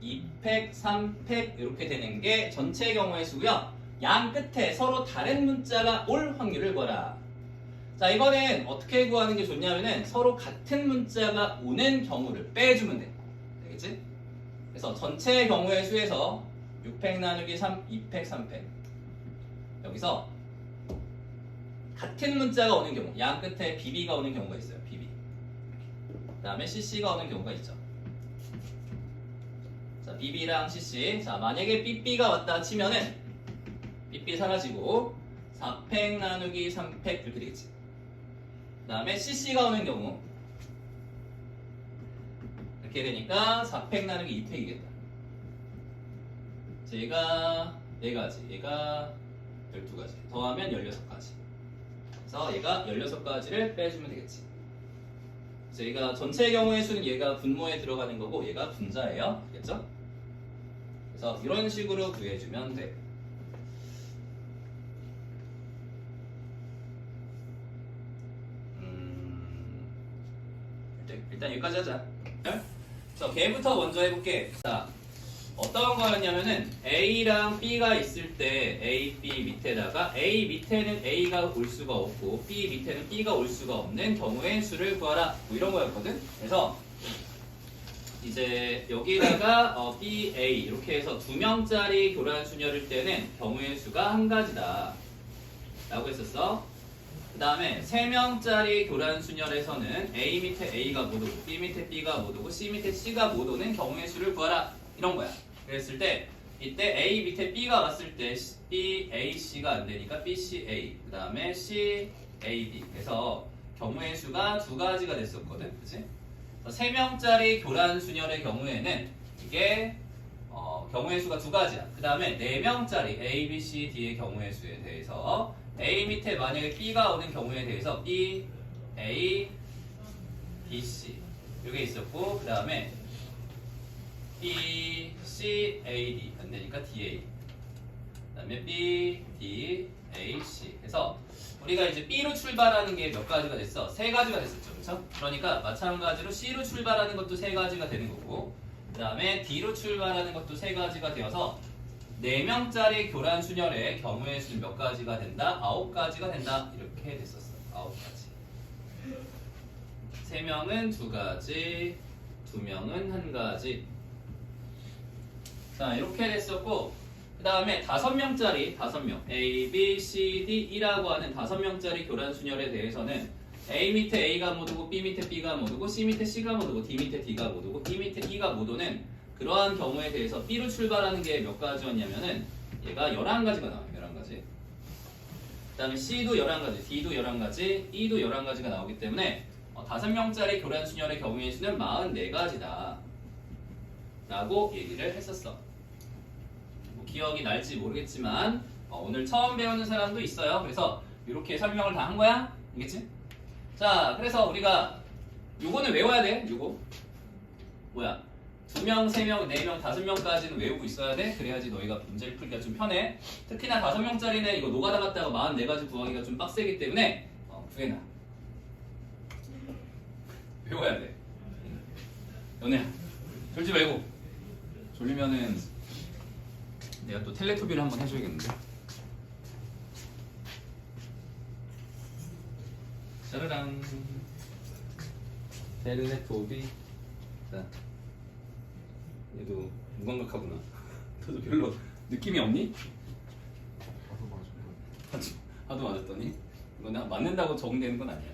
2팩, 3팩 이렇게 되는 게 전체 경우의 수고요. 양 끝에 서로 다른 문자가 올 확률을 구하라. 자, 이거는 어떻게 구하는 게 좋냐면은 서로 같은 문자가 오는 경우를 빼주면 돼. 되겠지? 그래서 전체 경우의 수에서 6팩 나누기 3, 2팩, 3팩. 여기서 같은 문자가 오는 경우, 양 끝에 BB가 오는 경우가 있어요. BB. 그 다음에 CC가 오는 경우가 있죠. 자, BB랑 CC. 자, 만약에 BB가 왔다 치면은 BB 사라지고 4팩 나누기 3팩 이렇게 되겠지. 그 다음에 CC가 오는 경우 이렇게 되니까 4팩 나누기 2팩이겠다. 자, 얘가 4가지, 얘가 12가지, 더하면 16가지. 그래서 얘가 16가지를 빼주면 되겠지. 그래서 얘가 전체 경우의 수는 얘가 분모에 들어가는 거고 얘가 분자예요. 알겠죠? 그래서 이런 식으로 구해주면 돼. 일단 여기까지 하자. 네? 그래서 걔부터 먼저 해볼게. 자, 어떤 거였냐면은 A랑 B가 있을 때 A, B 밑에다가 A 밑에는 A가 올 수가 없고 B 밑에는 B가 올 수가 없는 경우의 수를 구하라. 뭐 이런 거였거든. 그래서 이제 여기다가 B, A 이렇게 해서 2명짜리 교란 수녀일 때는 경우의 수가 한 가지다 라고 했었어. 그 다음에 3명짜리 교란 수녀에서는 A 밑에 A가 못 오고 B 밑에 B가 못 오고 C 밑에 C가 못 오는 경우의 수를 구하라. 이런 거야. 그랬을 때 이때 A 밑에 B가 왔을 때 B, A, C가 안 되니까 B, C, A 그 다음에 C, A, B 그래서 경우의 수가 2가지가 됐었거든. 그치? 3명짜리 교란 수녀의 경우에는 이게 경우의 수가 2가지야. 그 다음에 4명짜리 A, B, C, D의 경우의 수에 대해서 A 밑에 만약에 B가 오는 경우에 대해서 B, A, B, C 이게 있었고 그 다음에 B, C, A, D 안 되니까 D, A 그 다음에 B, D, A, C 그래서 우리가 이제 B로 출발하는 게 몇 가지가 됐어? 3가지가 됐었죠. 그렇죠? 그러니까 마찬가지로 C로 출발하는 것도 3가지가 되는 거고 그 다음에 D로 출발하는 것도 3가지가 되어서 4명짜리 교란 수녀의 경우의 수는 몇 가지가 된다? 9가지가 된다. 이렇게 됐었어. 9가지. 3명은 2가지, 2명은 1가지. 자, 이렇게 됐었고 그 다음에 5명짜리 5명 A, B, C, D이라고 하는 5명짜리 교란 수녀에 대해서는 A 밑에 A가 못 오고 B 밑에 B가 못 오고 C 밑에 C가 못 오고 D 밑에 D가 못 오고 E 밑에 E가 못 오는 그러한 경우에 대해서 B로 출발하는 게 몇 가지였냐면은 얘가 11가지가 나와요. 11가지. 그 다음에 C도 11가지, D도 11가지, E도 11가지가 나오기 때문에 5명짜리 교란 수녀의 경우의 수는 44가지다. 라고 얘기를 했었어. 뭐 기억이 날지 모르겠지만 오늘 처음 배우는 사람도 있어요. 그래서 이렇게 설명을 다 한 거야. 알겠지? 자, 그래서 우리가 요거는 외워야 돼. 요거 뭐야? 2명, 3명, 4명, 5명까지는 외우고 있어야 돼. 그래야지 너희가 문제를 풀기가 좀 편해. 특히나 5명짜리는 이거 노가다 갔다가 44가지 구하기가 좀 빡세기 때문에 구해놔. 외워야 돼. 연애야, 졸지 말고. 졸리면은 내가 또 텔레토비를 한번 해줘야겠는데. 짜라랑. 텔레토비. 자, 얘도 무감각하구나. 너도 별로 느낌이 없니? 하도 맞았더니? 이거 나 맞는다고 적응되는 건 아니야.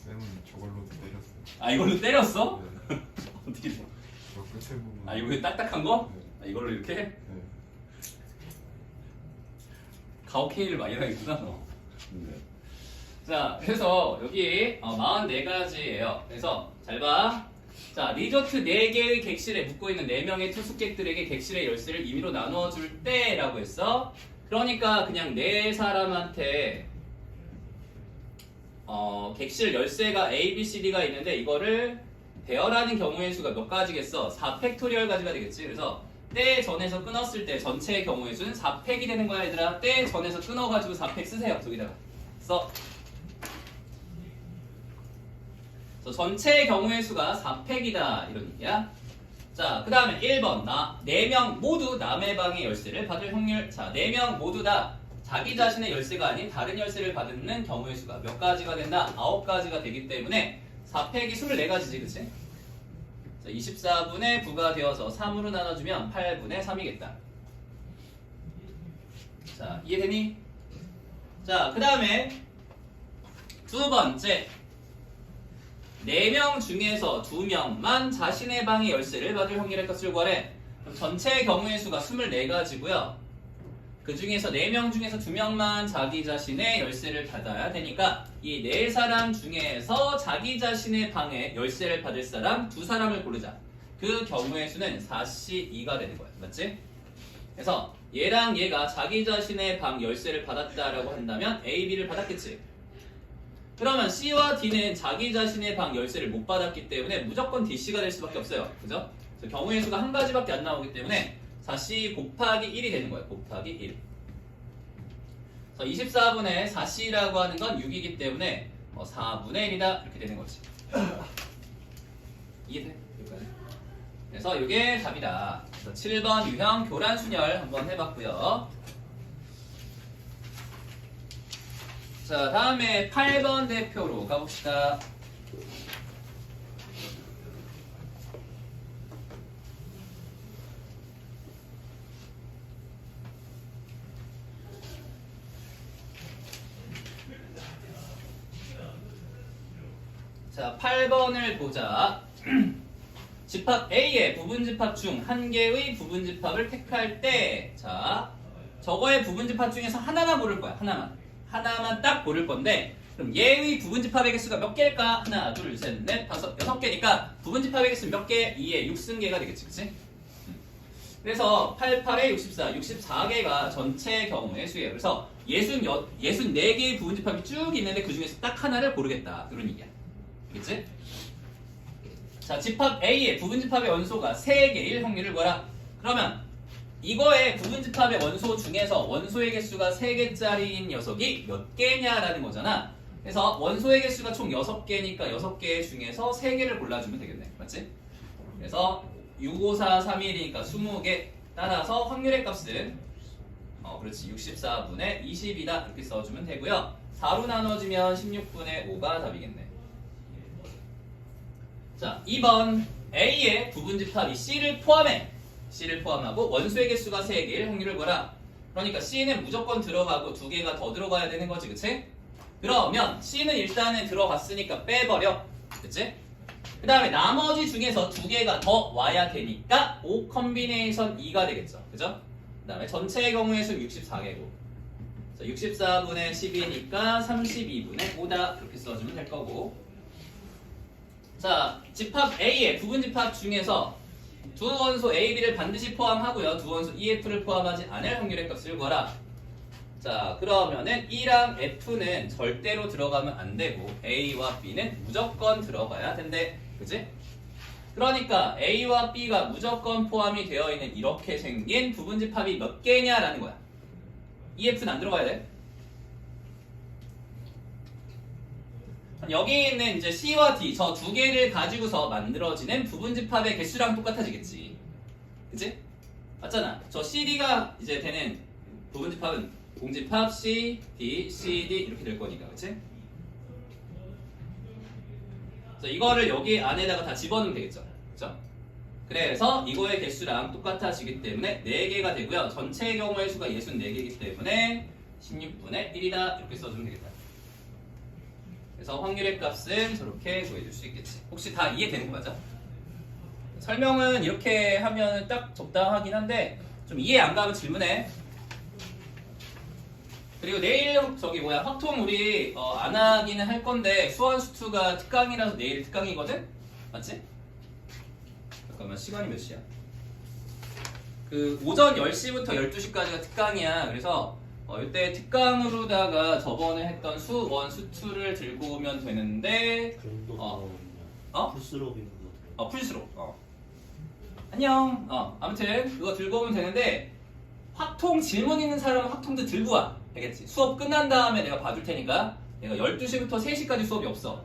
쌤은 저걸로도 때렸어요. 아, 이걸로 때렸어? 네. 어떻게 돼? 저 끝에 부분. 아, 이거 딱딱한 거? 네. 아, 이걸로 이렇게? 네. 가오케이를 많이 하겠구나 너. 자, 그래서 여기 44가지예요. 그래서 잘 봐. 자, 리조트 4개의 객실에 묵고 있는 4명의 투숙객들에게 객실의 열쇠를 임의로 나누어줄 때라고 했어. 그러니까 그냥 4사람한테 객실 열쇠가 A, B, C, D가 있는데 이거를 배열하는 경우의 수가 몇 가지겠어? 4팩토리얼 가지가 되겠지. 그래서 때 전에서 끊었을 때 전체의 경우의 수는 4팩이 되는 거야 얘들아. 때 전에서 끊어가지고 4팩 쓰세요. 저기다가 써. 그래서 전체의 경우의 수가 4팩이다 이런 얘기야. 자, 그 다음에 1번 4명 모두 남의 방의 열쇠를 받을 확률. 자, 4명 모두 다 자기 자신의 열쇠가 아닌 다른 열쇠를 받는 경우의 수가 몇 가지가 된다? 9가지가 되기 때문에 4팩이 24가지지, 그치? 자, 24분의 9가 되어서 3으로 나눠주면 8분의 3이겠다. 자, 이해되니? 자, 그 다음에 두 번째 4명 중에서 2명만 자신의 방의 열쇠를 받을 확률의 값을 구하래. 그럼 전체의 경우의 수가 24가지고요. 그 중에서 4명 중에서 2명만 자기 자신의 열쇠를 받아야 되니까 이 4사람 중에서 자기 자신의 방에 열쇠를 받을 사람 2사람을 고르자. 그 경우의 수는 4C2가 되는 거야. 맞지? 그래서 얘랑 얘가 자기 자신의 방 열쇠를 받았다라고 한다면 A, B를 받았겠지. 그러면 C와 D는 자기 자신의 방 열쇠를 못 받았기 때문에 무조건 DC가 될 수밖에 없어요. 그죠? 그래서 경우의 수가 한 가지밖에 안 나오기 때문에 4C 곱하기 1이 되는 거예요. 곱하기 1. 그래서 24분의 4C라고 하는 건 6이기 때문에 4분의 1이다. 이렇게 되는 거지. 이해돼? 여기까지. 그래서 이게 답이다. 그래서 7번 유형 교란순열 한번 해봤고요. 자, 다음에 8번 대표로 가봅시다. 자, 8번을 보자. 집합 A의 부분집합 중 한 개의 부분집합을 택할 때, 자, 저거의 부분집합 중에서 하나만 고를 거야. 하나만 딱 고를 건데, 그럼 얘의 부분집합의 개수가 몇 개일까? 하나, 둘, 셋, 넷, 다섯, 6개니까 부분집합의 개수는 몇 개? 2에 6승계가 되겠지, 그치? 그래서 88에 64, 64개가 전체 경우의 수예요. 그래서 64개의 부분집합이 쭉 있는데 그 중에서 딱 하나를 고르겠다. 이런 얘기야. 알겠지? 자, 집합 A의 부분집합의 원소가 3개일 확률을 구하라. 그러면 이거의 부분집합의 원소 중에서 원소의 개수가 3개짜리인 녀석이 몇 개냐라는 거잖아. 그래서 원소의 개수가 총 6개니까 6개 중에서 3개를 골라주면 되겠네. 맞지? 그래서 6, 5, 4, 3, 1이니까 20개. 따라서 확률의 값은 그렇지 64분의 20이다. 이렇게 써주면 되고요. 4로 나눠지면 16분의 5가 답이겠네. 자, 2번 A의 부분집합이 C를 포함하고 원소의 개수가 3개일 확률을 구하라. 그러니까 C는 무조건 들어가고 2개가 더 들어가야 되는 거지, 그치? 그러면 C는 일단은 들어갔으니까 빼버려, 그치? 그 다음에 나머지 중에서 2개가 더 와야 되니까 5 컨비네이션 2가 되겠죠, 그죠? 그 다음에 전체의 경우의 수 64개고 64분의 10이니까 32분의 5다. 그렇게 써주면 될 거고. 자, 집합 A의 부분집합 중에서 두 원소 A, B를 반드시 포함하고요. 두 원소 E, F를 포함하지 않을 확률의 값을 구하라. 자, 그러면은 E랑 F는 절대로 들어가면 안 되고 A와 B는 무조건 들어가야 된대. 그지? 그러니까 A와 B가 무조건 포함이 되어 있는 이렇게 생긴 부분집합이 몇 개냐라는 거야. EF는 안 들어가야 돼. 여기 있는 이제 C와 D 저 두 개를 가지고서 만들어지는 부분집합의 개수랑 똑같아지겠지. 그치? 맞잖아. 저 CD가 이제 되는 부분집합은 공집합 C, D, CD 이렇게 될 거니까. 그치? 그래서 이거를 여기 안에다가 다 집어넣으면 되겠죠. 그쵸? 그래서 이거의 개수랑 똑같아지기 때문에 4개가 되고요. 전체의 경우의 수가 64개이기 때문에 16분의 1이다 이렇게 써주면 되겠다. 그래서 확률의 값은 저렇게 구해줄 수 있겠지. 혹시 다 이해되는 거 맞아? 설명은 이렇게 하면 딱 적당하긴 한데 좀 이해 안 가면 질문해. 그리고 내일 확통 우리 안 하기는 할 건데 수원수투가 특강이라서 내일 특강이거든? 맞지? 잠깐만 시간이 몇 시야? 그 오전 10시부터 12시까지가 특강이야. 그래서 이때 특강으로다가 저번에 했던 수원, 수투를 들고 오면 되는데 풀스로 풀스로 안녕 아무튼 그거 들고 오면 되는데 확통 질문 있는 사람은 확통도 들고 와. 알겠지? 수업 끝난 다음에 내가 봐줄 테니까 내가 12시부터 3시까지 수업이 없어.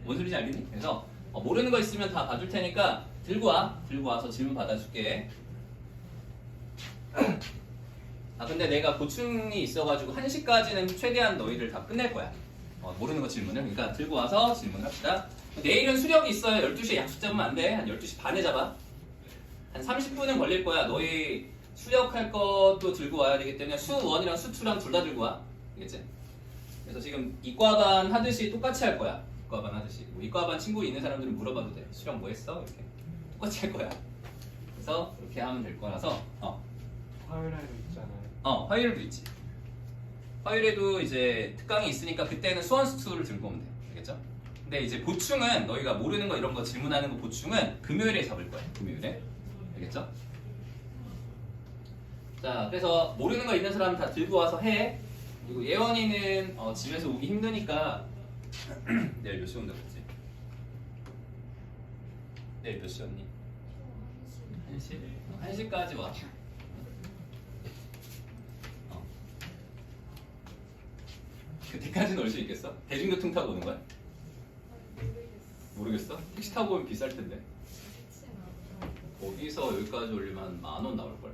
뭔 소리인지 알겠니? 그래서 모르는 거 있으면 다 봐줄 테니까 들고 와. 들고 와서 질문 받아줄게. 근데 내가 보충이 있어가지고 1시까지는 최대한 너희들 다 끝낼 거야. 모르는 거 질문을. 그러니까 들고 와서 질문합시다. 내일은 수력이 있어요. 12시에 약속 잡으면 안 돼. 한 12시 반에 잡아. 한 30분은 걸릴 거야. 너희 수력할 것도 들고 와야 되기 때문에 수1이랑 수2랑 둘 다 들고 와. 알겠지? 그래서 지금 이과반 하듯이 똑같이 할 거야. 이과반 하듯이. 뭐 이과반 친구 있는 사람들은 물어봐도 돼. 수력 뭐 했어? 이렇게. 똑같이 할 거야. 그래서 이렇게 하면 될 거라서 화요일에도 있잖아요. 화요일도 있지. 화요일에도 이제 특강이 있으니까 그때는 수원수투를 들고 오면 돼. 알겠죠? 근데 이제 보충은 너희가 모르는 거 이런 거 질문하는 거 보충은 금요일에 잡을 거야. 금요일에. 알겠죠? 자, 그래서 모르는 거 있는 사람 다 들고 와서 해. 그리고 예원이는 집에서 오기 힘드니까 내일 몇 시 온다고 했지? 내일 몇 시 왔니? 1시? 1시까지 와. 그때까지는 올 수 있겠어? 대중교통 타고 오는 거야? 모르겠어? 택시 타고 오면 비쌀 텐데. 거기서 여기까지 오려면 10,000원 나올걸.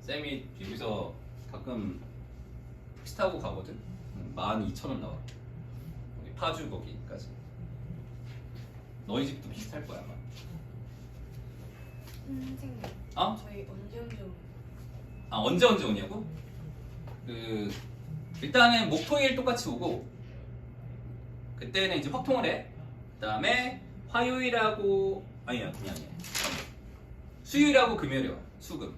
쌤이 여기서 가끔 택시 타고 가거든? 12,000원 나와. 파주 거기까지. 너희 집도 비슷할 거야 아마. 선생님, 저희 언제 오냐고? 일단은 목토일 똑같이 오고 그때는 이제 확통을 해. 그 다음에 화요일하고 아니야 수요일하고 금요일에 와. 수금.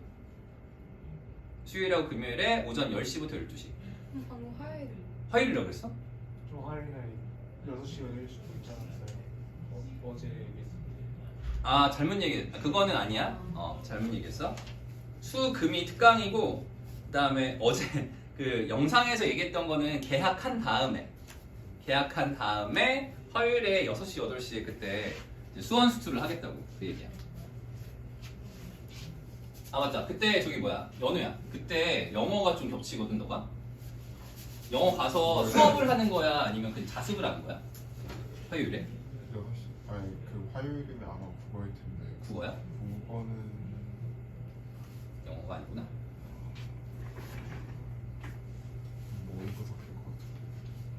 수요일하고 금요일에 오전 10시부터 12시. 방금 화요일이라고 그랬어? 저 화요일날 6시, 8시도 있지 않았어요? 어제 얘기했어요. 잘못 얘기했다. 그거는 아니야. 잘못 얘기했어. 수, 금이 특강이고 그 다음에 어제 그 영상에서 얘기했던 거는 계약한 다음에 화요일에 6시, 8시에 그때 이제 수원수투를 하겠다고 그 얘기야. 맞다. 그때 저기 뭐야 연우야. 그때 영어가 좀 겹치거든 너가. 영어 가서 수업을 하는 거야 아니면 그 자습을 하는 거야? 화요일에? 6시? 아니 그 화요일이면 아마 국어일 텐데. 국어야? 국어는 영어가 아니구나. 뭐 읽어서 그럴 것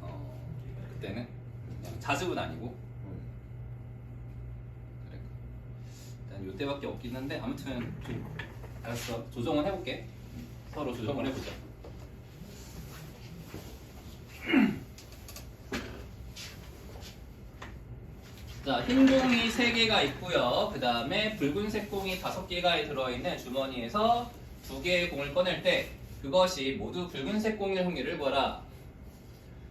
같아. 그때는 그냥 자습은 아니고. 그래. 일단 요때밖에 없긴 한데 아무튼 좀 알았어. 조정은 해볼게. 서로 조정을 해보자. 자, 흰 공이 3개가 있고요. 그 다음에 붉은색 공이 5개가 들어있는 주머니에서 2개의 공을 꺼낼 때 그것이 모두 붉은색 공일 확률을 구하라.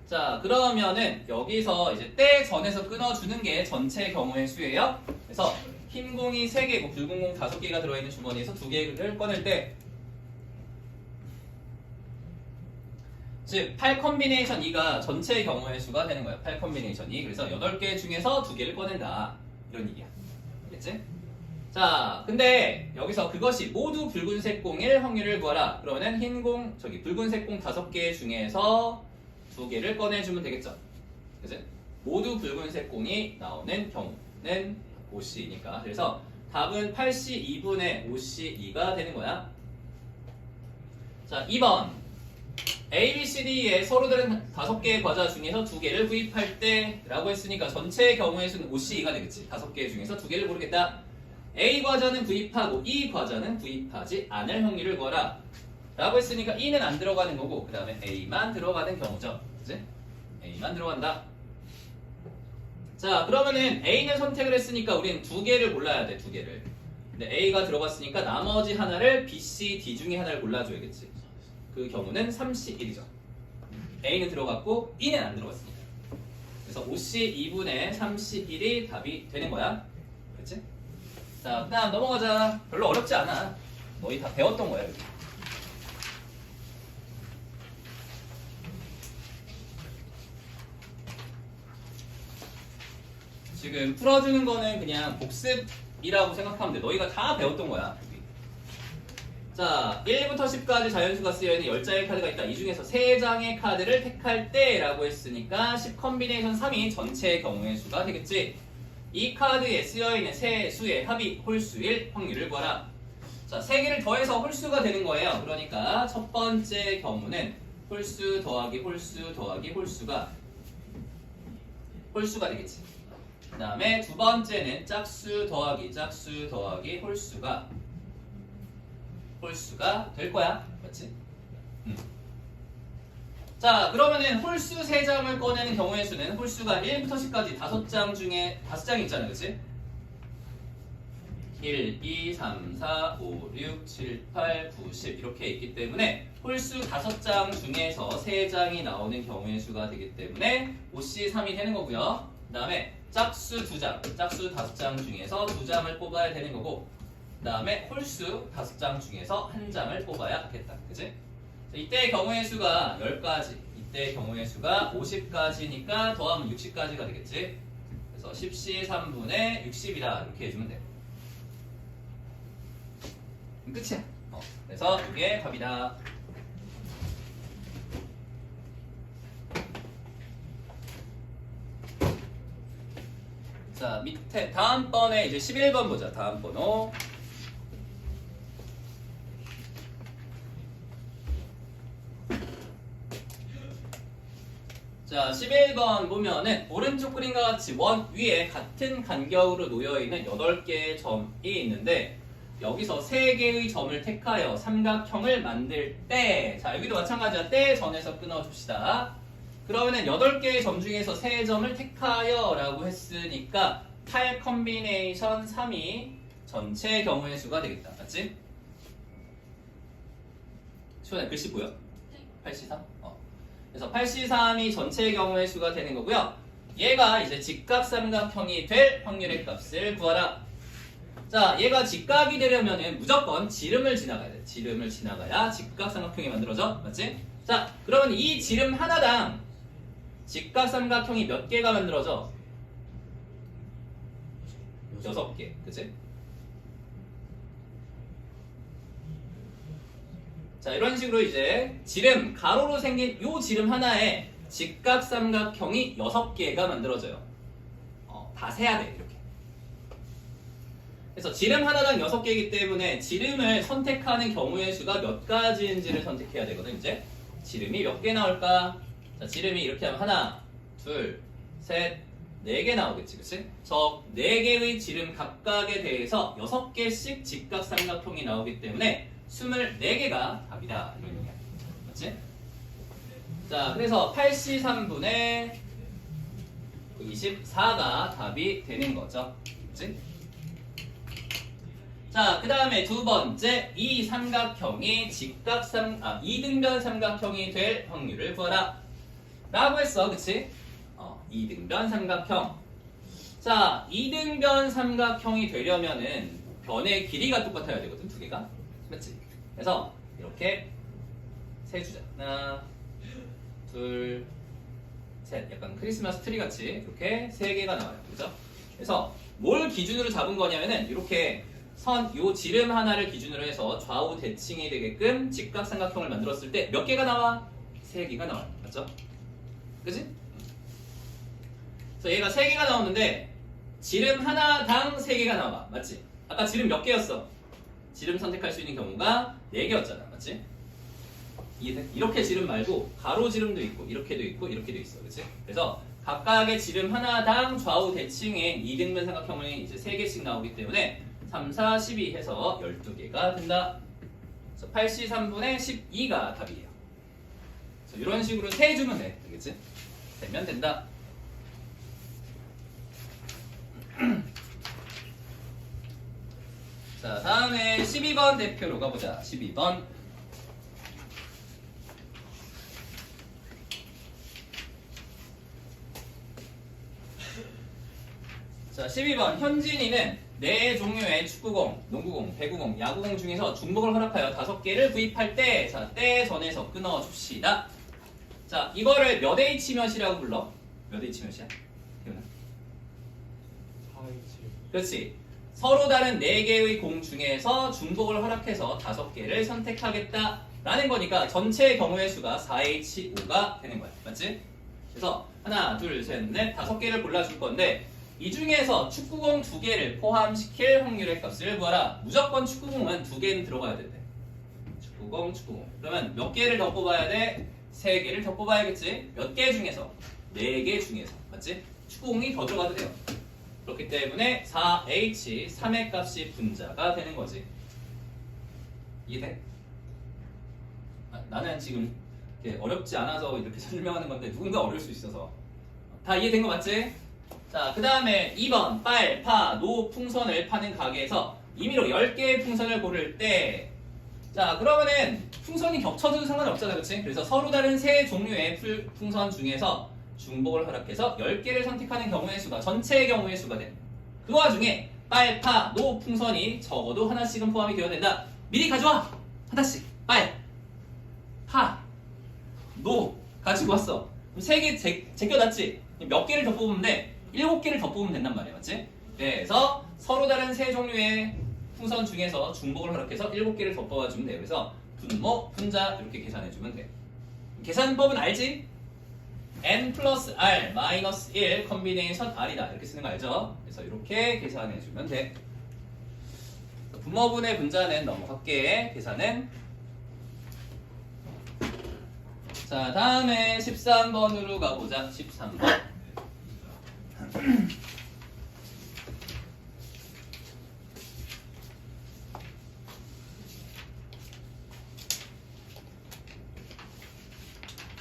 자, 그러면은 여기서 이제 때 전에서 끊어주는 게 전체 경우의 수예요. 그래서 흰 공이 3개고 붉은 공 5개가 들어있는 주머니에서 2개를 꺼낼 때 즉 8 컨비네이션 2가 전체 경우의 수가 되는 거야. 8 컨비네이션 2. 그래서 8개 중에서 2개를 꺼낸다. 이런 얘기야. 알겠지? 자, 근데 여기서 그것이 모두 붉은색 공일 확률을 구하라. 그러면은 흰 공, 붉은색 공 5개 중에서 2개를 꺼내주면 되겠죠. 그치? 모두 붉은색 공이 나오는 경우는 5C니까. 그래서 답은 8C 2분의 5C 2가 되는 거야. 자, 2번. A, B, C, D에 서로 다른 5개의 과자 중에서 2개를 구입할 때 라고 했으니까 전체 경우의 수는 5C2가 되겠지. 5개 중에서 2개를 고르겠다. A 과자는 구입하고 E 과자는 구입하지 않을 확률을 구하라 라고 했으니까 E는 안 들어가는 거고 그 다음에 A만 들어가는 경우죠. 그치? A만 들어간다. 자, 그러면은 A는 선택을 했으니까 우리는 2개를 골라야 돼. 2개를. 근데 A가 들어갔으니까 나머지 하나를 B, C, D 중에 하나를 골라줘야겠지. 그 경우는 3C1이죠. A는 들어갔고 E는 안 들어갔습니다. 그래서 5C 2분의 3C1이 답이 되는 거야. 그렇지? 자, 그다음 넘어가자. 별로 어렵지 않아. 너희 다 배웠던 거야. 여기. 지금 풀어주는 거는 그냥 복습이라고 생각하면 돼. 너희가 다 배웠던 거야. 자, 1부터 10까지 자연수가 쓰여있는 10장의 카드가 있다. 이 중에서 3장의 카드를 택할 때 라고 했으니까 10 컨비네이션 3이 전체의 경우의 수가 되겠지. 이 카드에 쓰여있는 세 수의 합이 홀수일 확률을 구하라. 자, 3개를 더해서 홀수가 되는 거예요. 그러니까 첫 번째 경우는 홀수 더하기 홀수 더하기 홀수가 되겠지. 그 다음에 두 번째는 짝수 더하기 짝수 더하기 홀수가 될 거야. 맞지? 자, 그러면은 홀수 3장을 꺼내는 경우의 수는 홀수가 1부터 10까지 5장 중에 5장이 있잖아. 그치? 1, 2, 3, 4, 5, 6, 7, 8, 9, 10 이렇게 있기 때문에 홀수 5장 중에서 3장이 나오는 경우의 수가 되기 때문에 5C3이 되는 거고요. 그 다음에 짝수 2장, 짝수 5장 중에서 2장을 뽑아야 되는 거고 그 다음에 홀수 5장 중에서 1장을 뽑아야겠다. 그치? 이때의 경우의 수가 10가지, 이때의 경우의 수가 50가지니까 더하면 60가지가 되겠지. 그래서 10C 3분의 60이다 이렇게 해주면 돼. 끝이야. 그래서 이게 답이다. 자, 밑에 다음번에 이제 11번 보자. 다음 번호. 자, 11번 보면은 오른쪽 그림과 같이 원 위에 같은 간격으로 놓여있는 8개의 점이 있는데 여기서 3개의 점을 택하여 삼각형을 만들 때, 자, 여기도 마찬가지야. 때 전에서 끊어줍시다. 그러면은 8개의 점 중에서 3점을 택하여 라고 했으니까 8 컨비네이션 3이 전체 경우의 수가 되겠다. 맞지? 시원해. 글씨 보여? 8C3? 그래서 8C3이 전체의 경우의 수가 되는 거고요. 얘가 이제 직각삼각형이 될 확률의 값을 구하라. 자, 얘가 직각이 되려면 무조건 지름을 지나가야 돼. 지름을 지나가야 직각삼각형이 만들어져. 맞지? 자, 그러면 이 지름 하나당 직각삼각형이 몇 개가 만들어져? 6개. 그치? 자, 이런 식으로 이제 지름, 가로로 생긴 요 지름 하나에 직각삼각형이 6개가 만들어져요. 다 세야 돼. 이렇게. 그래서 지름 하나당 6개이기 때문에 지름을 선택하는 경우의 수가 몇 가지인지를 선택해야 되거든. 이제 지름이 몇 개 나올까? 자, 지름이 이렇게 하면 하나, 둘, 셋, 4개 나오겠지. 그치? 저 4개의 지름 각각에 대해서 6개씩 직각삼각형이 나오기 때문에 24개가 답이다. 이런 얘기야. 맞지? 자, 그래서 8C3분의 24가 답이 되는 거죠. 그치? 자, 그 다음에 두 번째, 이 삼각형이 이등변 삼각형이 될 확률을 구하라. 라고 했어. 그치? 이등변 삼각형. 자, 이등변 삼각형이 되려면은 변의 길이가 똑같아야 되거든, 두 개가. 맞지? 그래서 이렇게 세 주자. 하나, 둘, 셋. 약간 크리스마스 트리 같이 이렇게 세 개가 나와요. 그죠? 그래서 뭘 기준으로 잡은 거냐면은 이렇게 요 지름 하나를 기준으로 해서 좌우 대칭이 되게끔 직각삼각형을 만들었을 때 몇 개가 나와? 세 개가 나와요. 맞죠? 그지? 그래서 얘가 세 개가 나오는데 지름 하나당 세 개가 나와. 맞지? 아까 지름 몇 개였어? 지름 선택할 수 있는 경우가 4개였잖아. 맞지? 이렇게 지름 말고 가로 지름도 있고 이렇게도 있고 이렇게도 있어. 그치? 그래서 각각의 지름 하나당 좌우 대칭인 이등변 삼각형이 이제 3개씩 나오기 때문에 3, 4, 12 해서 12개가 된다. 그래서 83분의 12가 답이에요. 그래서 이런 식으로 세주면 돼. 되겠지? 되면 된다. 자, 다음에 12번 대표로 가보자. 12번. 자, 12번. 현진이는 4종류의 축구공, 농구공, 배구공, 야구공 중에서 중복을 허락하여 5개를 구입할 때, 자, 때 전에서 끊어줍시다. 자, 이거를 몇 H 몇이라고 불러? 몇 H 몇이야? 기억나? 4H. 그렇지. 서로 다른 4개의 공 중에서 중복을 허락해서 5개를 선택하겠다라는 거니까 전체 경우의 수가 4H5가 되는 거야. 맞지? 그래서 하나, 둘, 셋, 넷, 5개를 골라줄 건데 이 중에서 축구공 2개를 포함시킬 확률의 값을 구하라. 무조건 축구공은 2개는 들어가야 된대. 축구공. 그러면 몇 개를 더 뽑아야 돼? 3개를 더 뽑아야겠지? 몇 개 중에서? 4개 중에서. 맞지? 축구공이 더 들어가도 돼요. 그렇기 때문에 4H, 3의 값이 분자가 되는 거지. 이해돼? 나는 지금 어렵지 않아서 이렇게 설명하는 건데 누군가 어려울 수 있어서. 다 이해된 거 맞지? 자, 그 다음에 2번 빨, 파, 노 풍선을 파는 가게에서 임의로 10개의 풍선을 고를 때 자, 그러면은 풍선이 겹쳐도 상관없잖아. 그치? 그래서 서로 다른 3종류의 풍선 중에서 중복을 허락해서 10개를 선택하는 경우의 수가 전체의 경우의 수가 돼. 그 와중에 빨, 파, 노 풍선이 적어도 하나씩은 포함이 되어야 된다. 미리 가져와! 하나씩. 빨, 파, 노 가지고 왔어. 그럼 3개 제껴놨지? 몇 개를 더 뽑으면 돼? 7개를 더 뽑으면 된단 말이야. 맞지? 그래서 서로 다른 3종류의 풍선 중에서 중복을 허락해서 7개를 더 뽑아주면 돼. 그래서 분모, 분자 이렇게 계산해주면 돼. 계산법은 알지? n 플러스 r 마이너스 1 컨비네이션 r이다. 이렇게 쓰는 거 알죠? 그래서 이렇게 계산해주면 돼. 분모분의 분자는 넘어갈게. 계산은 자, 다음에 13번으로 가보자. 13번.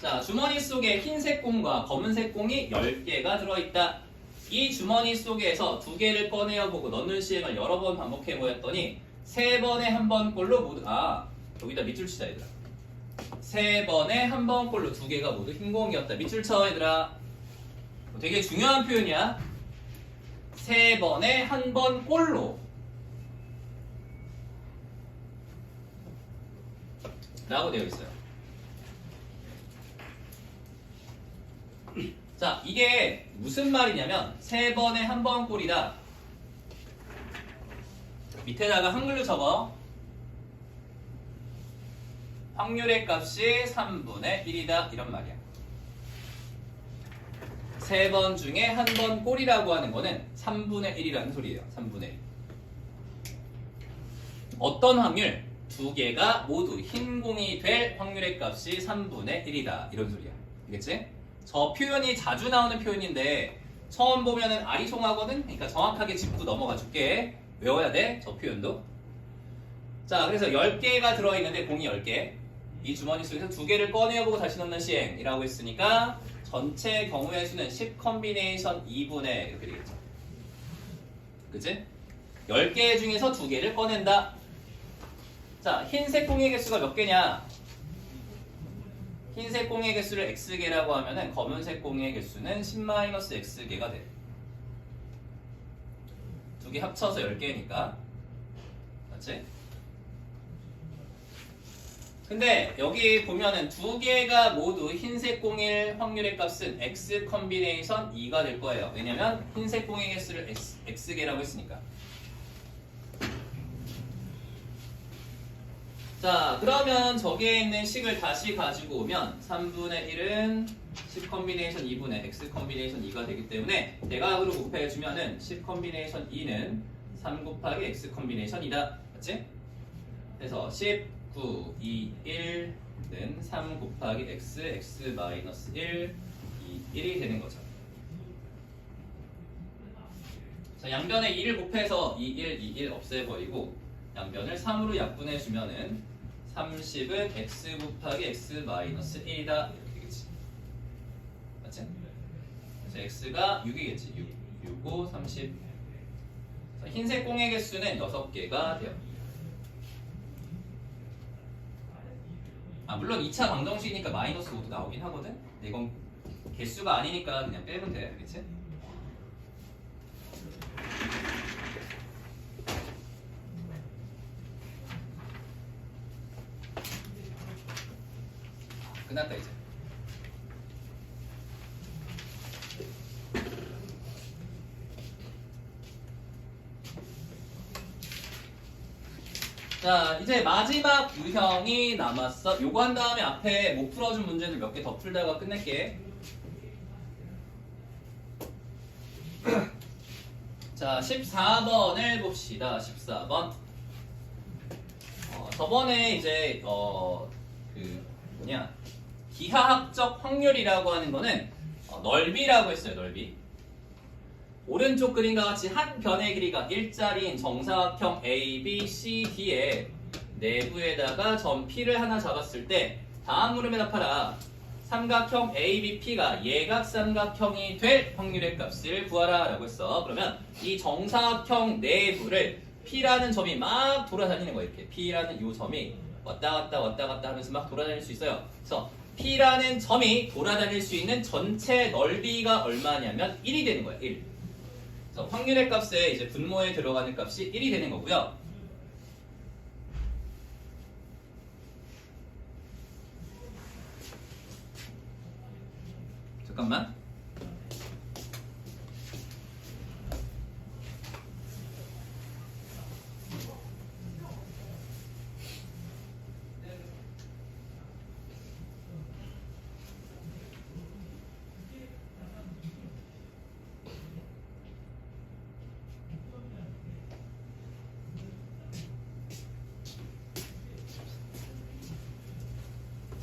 자, 주머니 속에 흰색 공과 검은색 공이 10개가 들어있다. 이 주머니 속에서 2개를 꺼내어 보고 넣는 시행을 여러 번 반복해 보였더니 3번에 한 번꼴로 모두 여기다 밑줄 치자 얘들아. 3번에 한 번꼴로 2개가 모두 흰 공이었다. 밑줄 쳐 얘들아. 되게 중요한 표현이야. 3번에 한 번꼴로 라고 되어 있어요. 자, 이게 무슨 말이냐면 3번에 한 번 꼴이다. 밑에다가 한글로 적어. 확률의 값이 3분의 1이다. 이런 말이야. 3번 중에 한 번 꼴이라고 하는 거는 3분의 1이라는 소리예요. 3분의 1. 어떤 확률? 2개가 모두 흰 공이 될 확률의 값이 3분의 1이다. 이런 소리야. 알겠지? 저 표현이 자주 나오는 표현인데 처음 보면은 아리송하거든? 그러니까 정확하게 짚고 넘어가 줄게. 외워야 돼, 저 표현도. 자, 그래서 10개가 들어있는데 공이 10개. 이 주머니 속에서 2개를 꺼내어보고 다시 넣는 시행이라고 했으니까 전체 경우의 수는 10 컨비네이션 2분의 이렇게 되겠죠. 그치? 10개 중에서 2개를 꺼낸다. 자, 흰색 공의 개수가 몇 개냐? 흰색 공의 개수를 x개라고 하면은 검은색 공의 개수는 10-x개가 돼. 두 개 합쳐서 10개니까. 맞지? 근데 여기 보면은 두 개가 모두 흰색 공일 확률의 값은 x 컨비네이션 2가 될 거예요. 왜냐면 흰색 공의 개수를 x개라고 했으니까. 자, 그러면 저기에 있는 식을 다시 가지고 오면 3분의 1은 10 컨비네이션 2분의 x 컨비네이션 2가 되기 때문에 대각으로 곱해주면은 10 컨비네이션 2는 3 곱하기 x 컨비네이션 2다. 맞지? 그래서 10, 9, 2, 1는 3 곱하기 x 마이너스 1, 2, 1이 되는 거죠. 자, 양변에 2를 곱해서 2, 1, 2, 1 없애버리고 양변을 3으로 약분해주면은 30은 x 곱하기 x 마이너스 1이다 이렇게 되겠지. 맞지? 그래서 x가 6이겠지. 6, 5, 30. 자, 흰색 공의 개수는 6개가 돼요. 아, 물론 2차 방정식이니까 마이너스 5도 나오긴 하거든? 근데 이건 개수가 아니니까 그냥 빼면 돼. 알겠지? 끝났다 이제. 자, 이제 마지막 유형이 남았어. 요거 한 다음에 앞에 못 풀어준 문제들 몇 개 더 풀다가 끝낼게. 자, 14번을 봅시다. 14번. 저번에 이제 그 뭐냐 기하학적 확률이라고 하는 거는 넓이라고 했어요. 넓이. 오른쪽 그림과 같이 한 변의 길이가 일자리인 정사각형 ABCD의 내부에다가 점 P를 하나 잡았을 때 다음 물음에 답하라. 삼각형 ABP가 예각삼각형이 될 확률의 값을 구하라 라고 했어. 그러면 이 정사각형 내부를 P라는 점이 막 돌아다니는 거예요. 이렇게 P라는 이 점이 왔다 갔다 하면서 막 돌아다닐 수 있어요. 그래서 P라는 점이 돌아다닐 수 있는 전체 넓이가 얼마냐면 1이 되는 거예요. 1. 그래서 확률의 값에 이제 분모에 들어가는 값이 1이 되는 거고요. 잠깐만.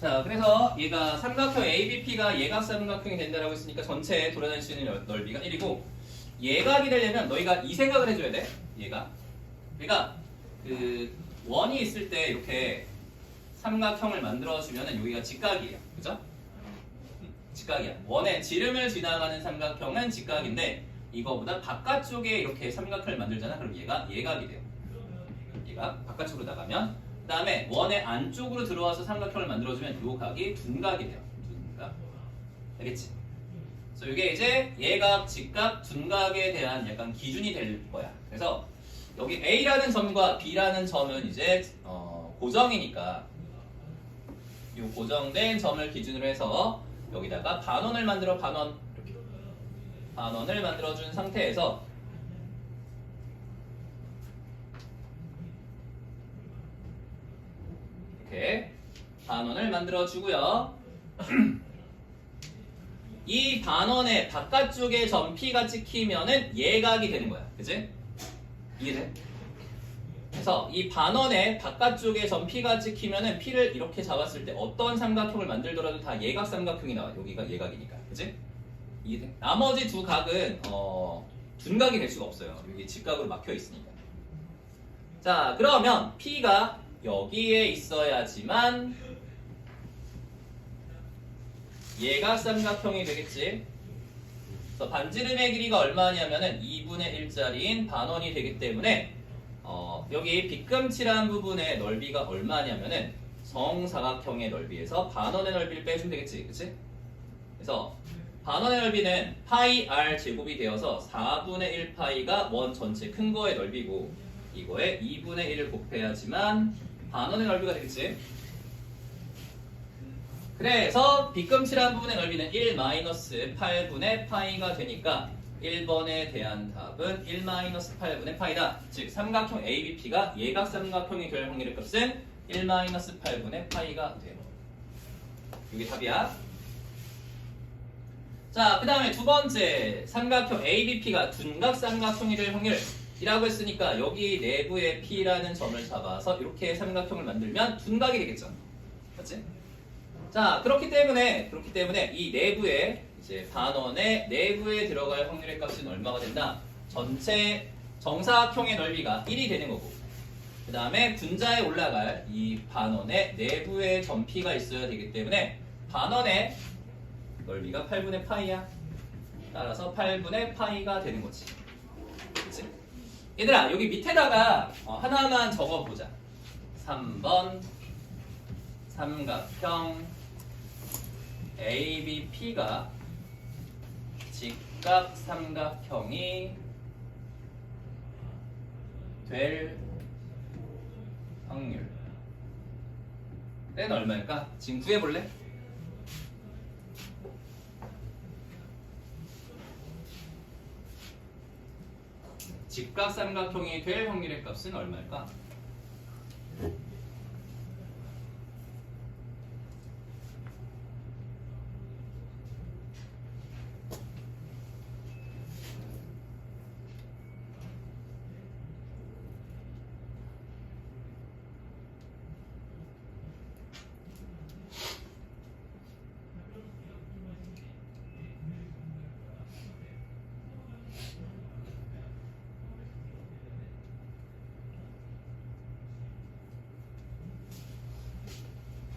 자, 그래서 얘가 삼각형 ABP가 예각삼각형이 된다라고 했으니까 전체에 돌아다닐 수 있는 넓이가 1이고 예각이 되려면 너희가 이 생각을 해줘야 돼. 얘가. 그러니까 그 원이 있을 때 이렇게 삼각형을 만들어주면은 여기가 직각이에요. 그죠? 직각이야. 원의 지름을 지나가는 삼각형은 직각인데 이거보다 바깥쪽에 이렇게 삼각형을 만들잖아. 그럼 얘가 예각이 돼요. 얘가 바깥쪽으로 나가면 그 다음에 원의 안쪽으로 들어와서 삼각형을 만들어주면 요 각이 둔각이 돼요. 둔각. 알겠지? 그래서 이게 이제 예각, 직각, 둔각에 대한 약간 기준이 될 거야. 그래서 여기 A라는 점과 B라는 점은 이제 고정이니까 이 고정된 점을 기준으로 해서 여기다가 반원을 만들어 이렇게 반원을 만들어준 상태에서 이렇게 반원을 만들어주고요. 이 반원의 바깥쪽에 점 P가 찍히면은 예각이 되는 거야. 그치? 이해돼? 그래서 이 반원의 바깥쪽에 점 P가 찍히면은 P를 이렇게 잡았을 때 어떤 삼각형을 만들더라도 다 예각 삼각형이 나와. 여기가 예각이니까. 그치? 이해돼? 나머지 두 각은 둔각이 될 수가 없어요. 여기 직각으로 막혀 있으니까. 자, 그러면 P가 여기에 있어야지만 예각 삼각형이 되겠지. 그래서 반지름의 길이가 얼마냐면은 2분의 1짜리인 반원이 되기 때문에 여기 빗금칠한 부분의 넓이가 얼마냐면은 정사각형의 넓이에서 반원의 넓이를 빼주면 되겠지. 그치? 그래서 반원의 넓이는 파이 r 제곱이 되어서 4분의 1 파이가 원 전체 큰 거의 넓이고 이거에 2분의 1을 곱해야지만 반원의 넓이가 되겠지. 그래서 비끔칠한 부분의 넓이는 1 마이너스 8분의 파이가 되니까 1번에 대한 답은 1 마이너스 8분의 파이다. 즉 삼각형 ABP가 예각삼각형이 될 확률의 값은 1 마이너스 8분의 파이가 돼요. 이게 답이야. 자, 그 다음에 두 번째 삼각형 ABP가 둔각삼각형이 될 확률이라고 했으니까 여기 내부에 P라는 점을 잡아서 이렇게 삼각형을 만들면 둔각이 되겠죠. 맞지? 자, 그렇기 때문에 이 내부에 이제 반원의 내부에 들어갈 확률의 값은 얼마가 된다? 전체 정사각형의 넓이가 1이 되는 거고 그 다음에 분자에 올라갈 이 반원의 내부에 점 P가 있어야 되기 때문에 반원의 넓이가 8분의 파이야. 따라서 8분의 파이가 되는 거지. 그치? 얘들아 여기 밑에다가 하나만 적어보자. 3번 삼각형 ABP가 직각삼각형이 될 확률 는 얼마일까? 지금 구해볼래? 직각삼각형이 될 확률의 값은 얼마일까?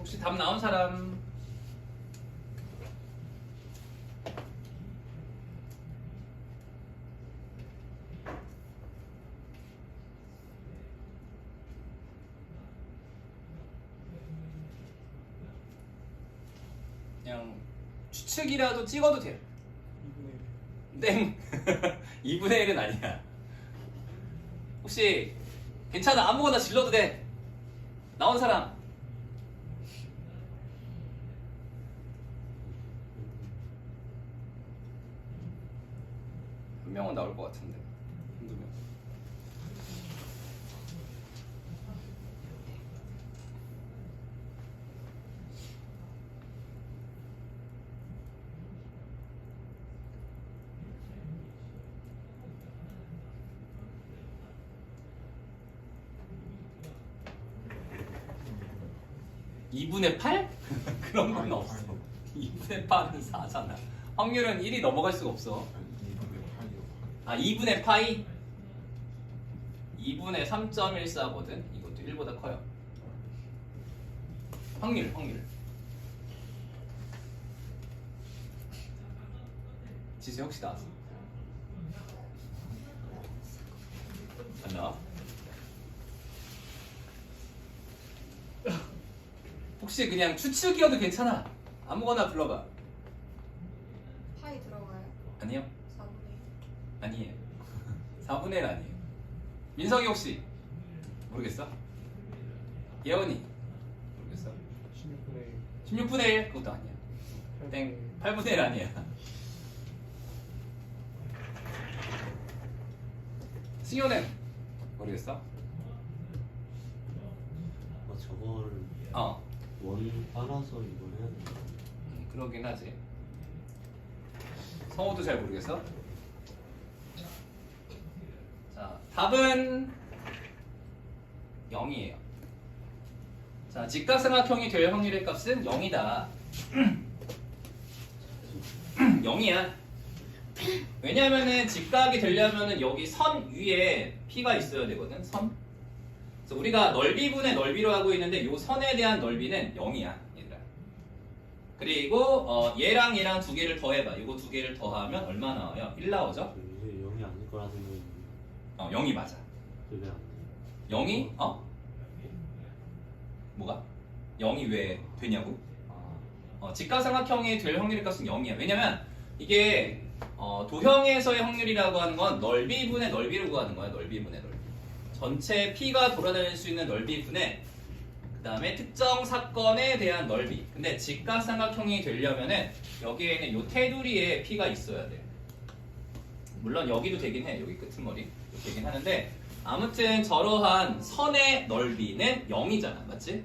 혹시 답 나온 사람? 그냥 추측이라도 찍어도 돼요. 2분의 1. 땡. 2분의 1은 아니야. 혹시 괜찮아. 아무거나 질러도 돼. 나온 사람? 한 명은 나올 것 같은데. 한두 명. (2분의 8) 그런 건 없어. 2분의 8은 4잖아. 확률은 1이 넘어갈 수가 없어. 2분의 8이요. 아, 2분의 파이? 2분의 3.14거든. 이것도 1보다 커요. 확률. 지수 혹시 나왔어? 안 나와? 혹시 그냥 추측이어도 괜찮아. 아무거나 불러봐. 파이 들어가요? 아니요? 4분의 아니에요. 4분의 1 아니에요. 민석이 혹시 모르겠어? 예원이 모르겠어? 16분의 1 그것도 아니야. 땡. 8분의 1 아니야. 승효는 모르겠어? 저거를 어. 원 빨아서 이걸 해야 되나? 그러긴 하지. 성우도 잘 모르겠어? 자, 답은 0이에요. 자, 직각삼각형이 될 확률의 값은 0이다. 0이야. 왜냐면은 직각이 되려면은 여기 선 위에 P가 있어야 되거든. 선. 그래서 우리가 넓이분의 넓이로 하고 있는데 이 선에 대한 넓이는 0이야, 얘들아. 그리고 얘랑 얘랑 두 개를 더해봐. 이거 두 개를 더하면 얼마 나와요? 1 나오죠? 이게 0이 아닐 거라 생각이 0이 맞아. 그게 안 돼. 0이? 뭐가? 0이 왜 되냐고? 아, 직각삼각형이 될 확률의 값은 0이야. 왜냐면 이게 도형에서의 확률이라고 하는 건 넓이분의 넓이를 구하는 거야. 넓이분의 넓이. 전체 P가 돌아다닐 수 있는 넓이분의 그 다음에 특정 사건에 대한 넓이. 근데 직각삼각형이 되려면은 여기에는 요 테두리에 P가 있어야 돼. 물론 여기도 되긴 해. 여기 끄트머리 되긴 하는데 아무튼 저러한 선의 넓이는 0이잖아. 맞지?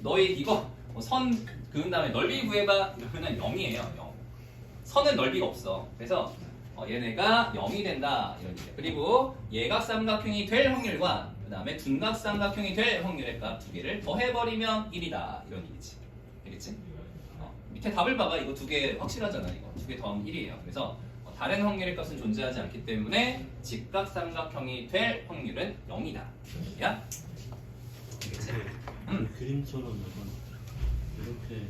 너희 이거 선 그은 다음에 넓이 구해봐 이러면은 0이에요. 0. 선은 넓이가 없어. 그래서 얘네가 0이 된다 이런 얘기야. 그리고 예각삼각형이 될 확률과 그 다음에 둔각삼각형이 될 확률의 값 두 개를 더해버리면 1이다 이런 얘기지. 알겠지? 밑에 답을 봐봐. 이거 두 개 확실하잖아. 이거 두 개 더하면 1이에요. 그래서 다른 확률의 값은 존재하지 않기 때문에 직각삼각형이 될 확률은 0이다. 야? 알겠지? 그 그림처럼 약간 이렇게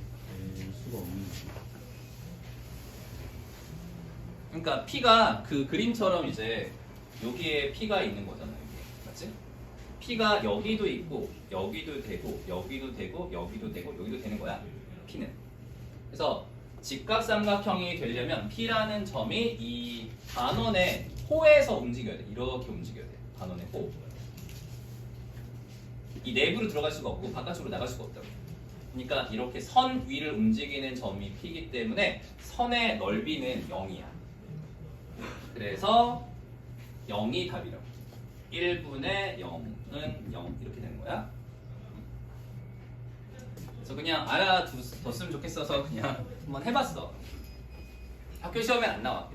될 수가 없는지. 그러니까 P가 그 그림처럼 이제 여기에 P가 있는 거잖아. 여기. 맞지? P가 여기도 있고 여기도 되고 여기도 되고 여기도 되고 여기도 되는 거야. P는. 그래서 직각삼각형이 되려면 P라는 점이 이 반원의 호에서 움직여야 돼. 이렇게 움직여야 돼. 반원의 호. 이 내부로 들어갈 수가 없고 바깥으로 나갈 수가 없다고. 그러니까 이렇게 선 위를 움직이는 점이 P이기 때문에 선의 넓이는 0이야. 그래서 0이 답이라고. 1분의 0은 0 이렇게 되는 거야. 그래서 그냥 알아뒀으면 좋겠어서 그냥 한번 해봤어. 학교 시험에 안 나와.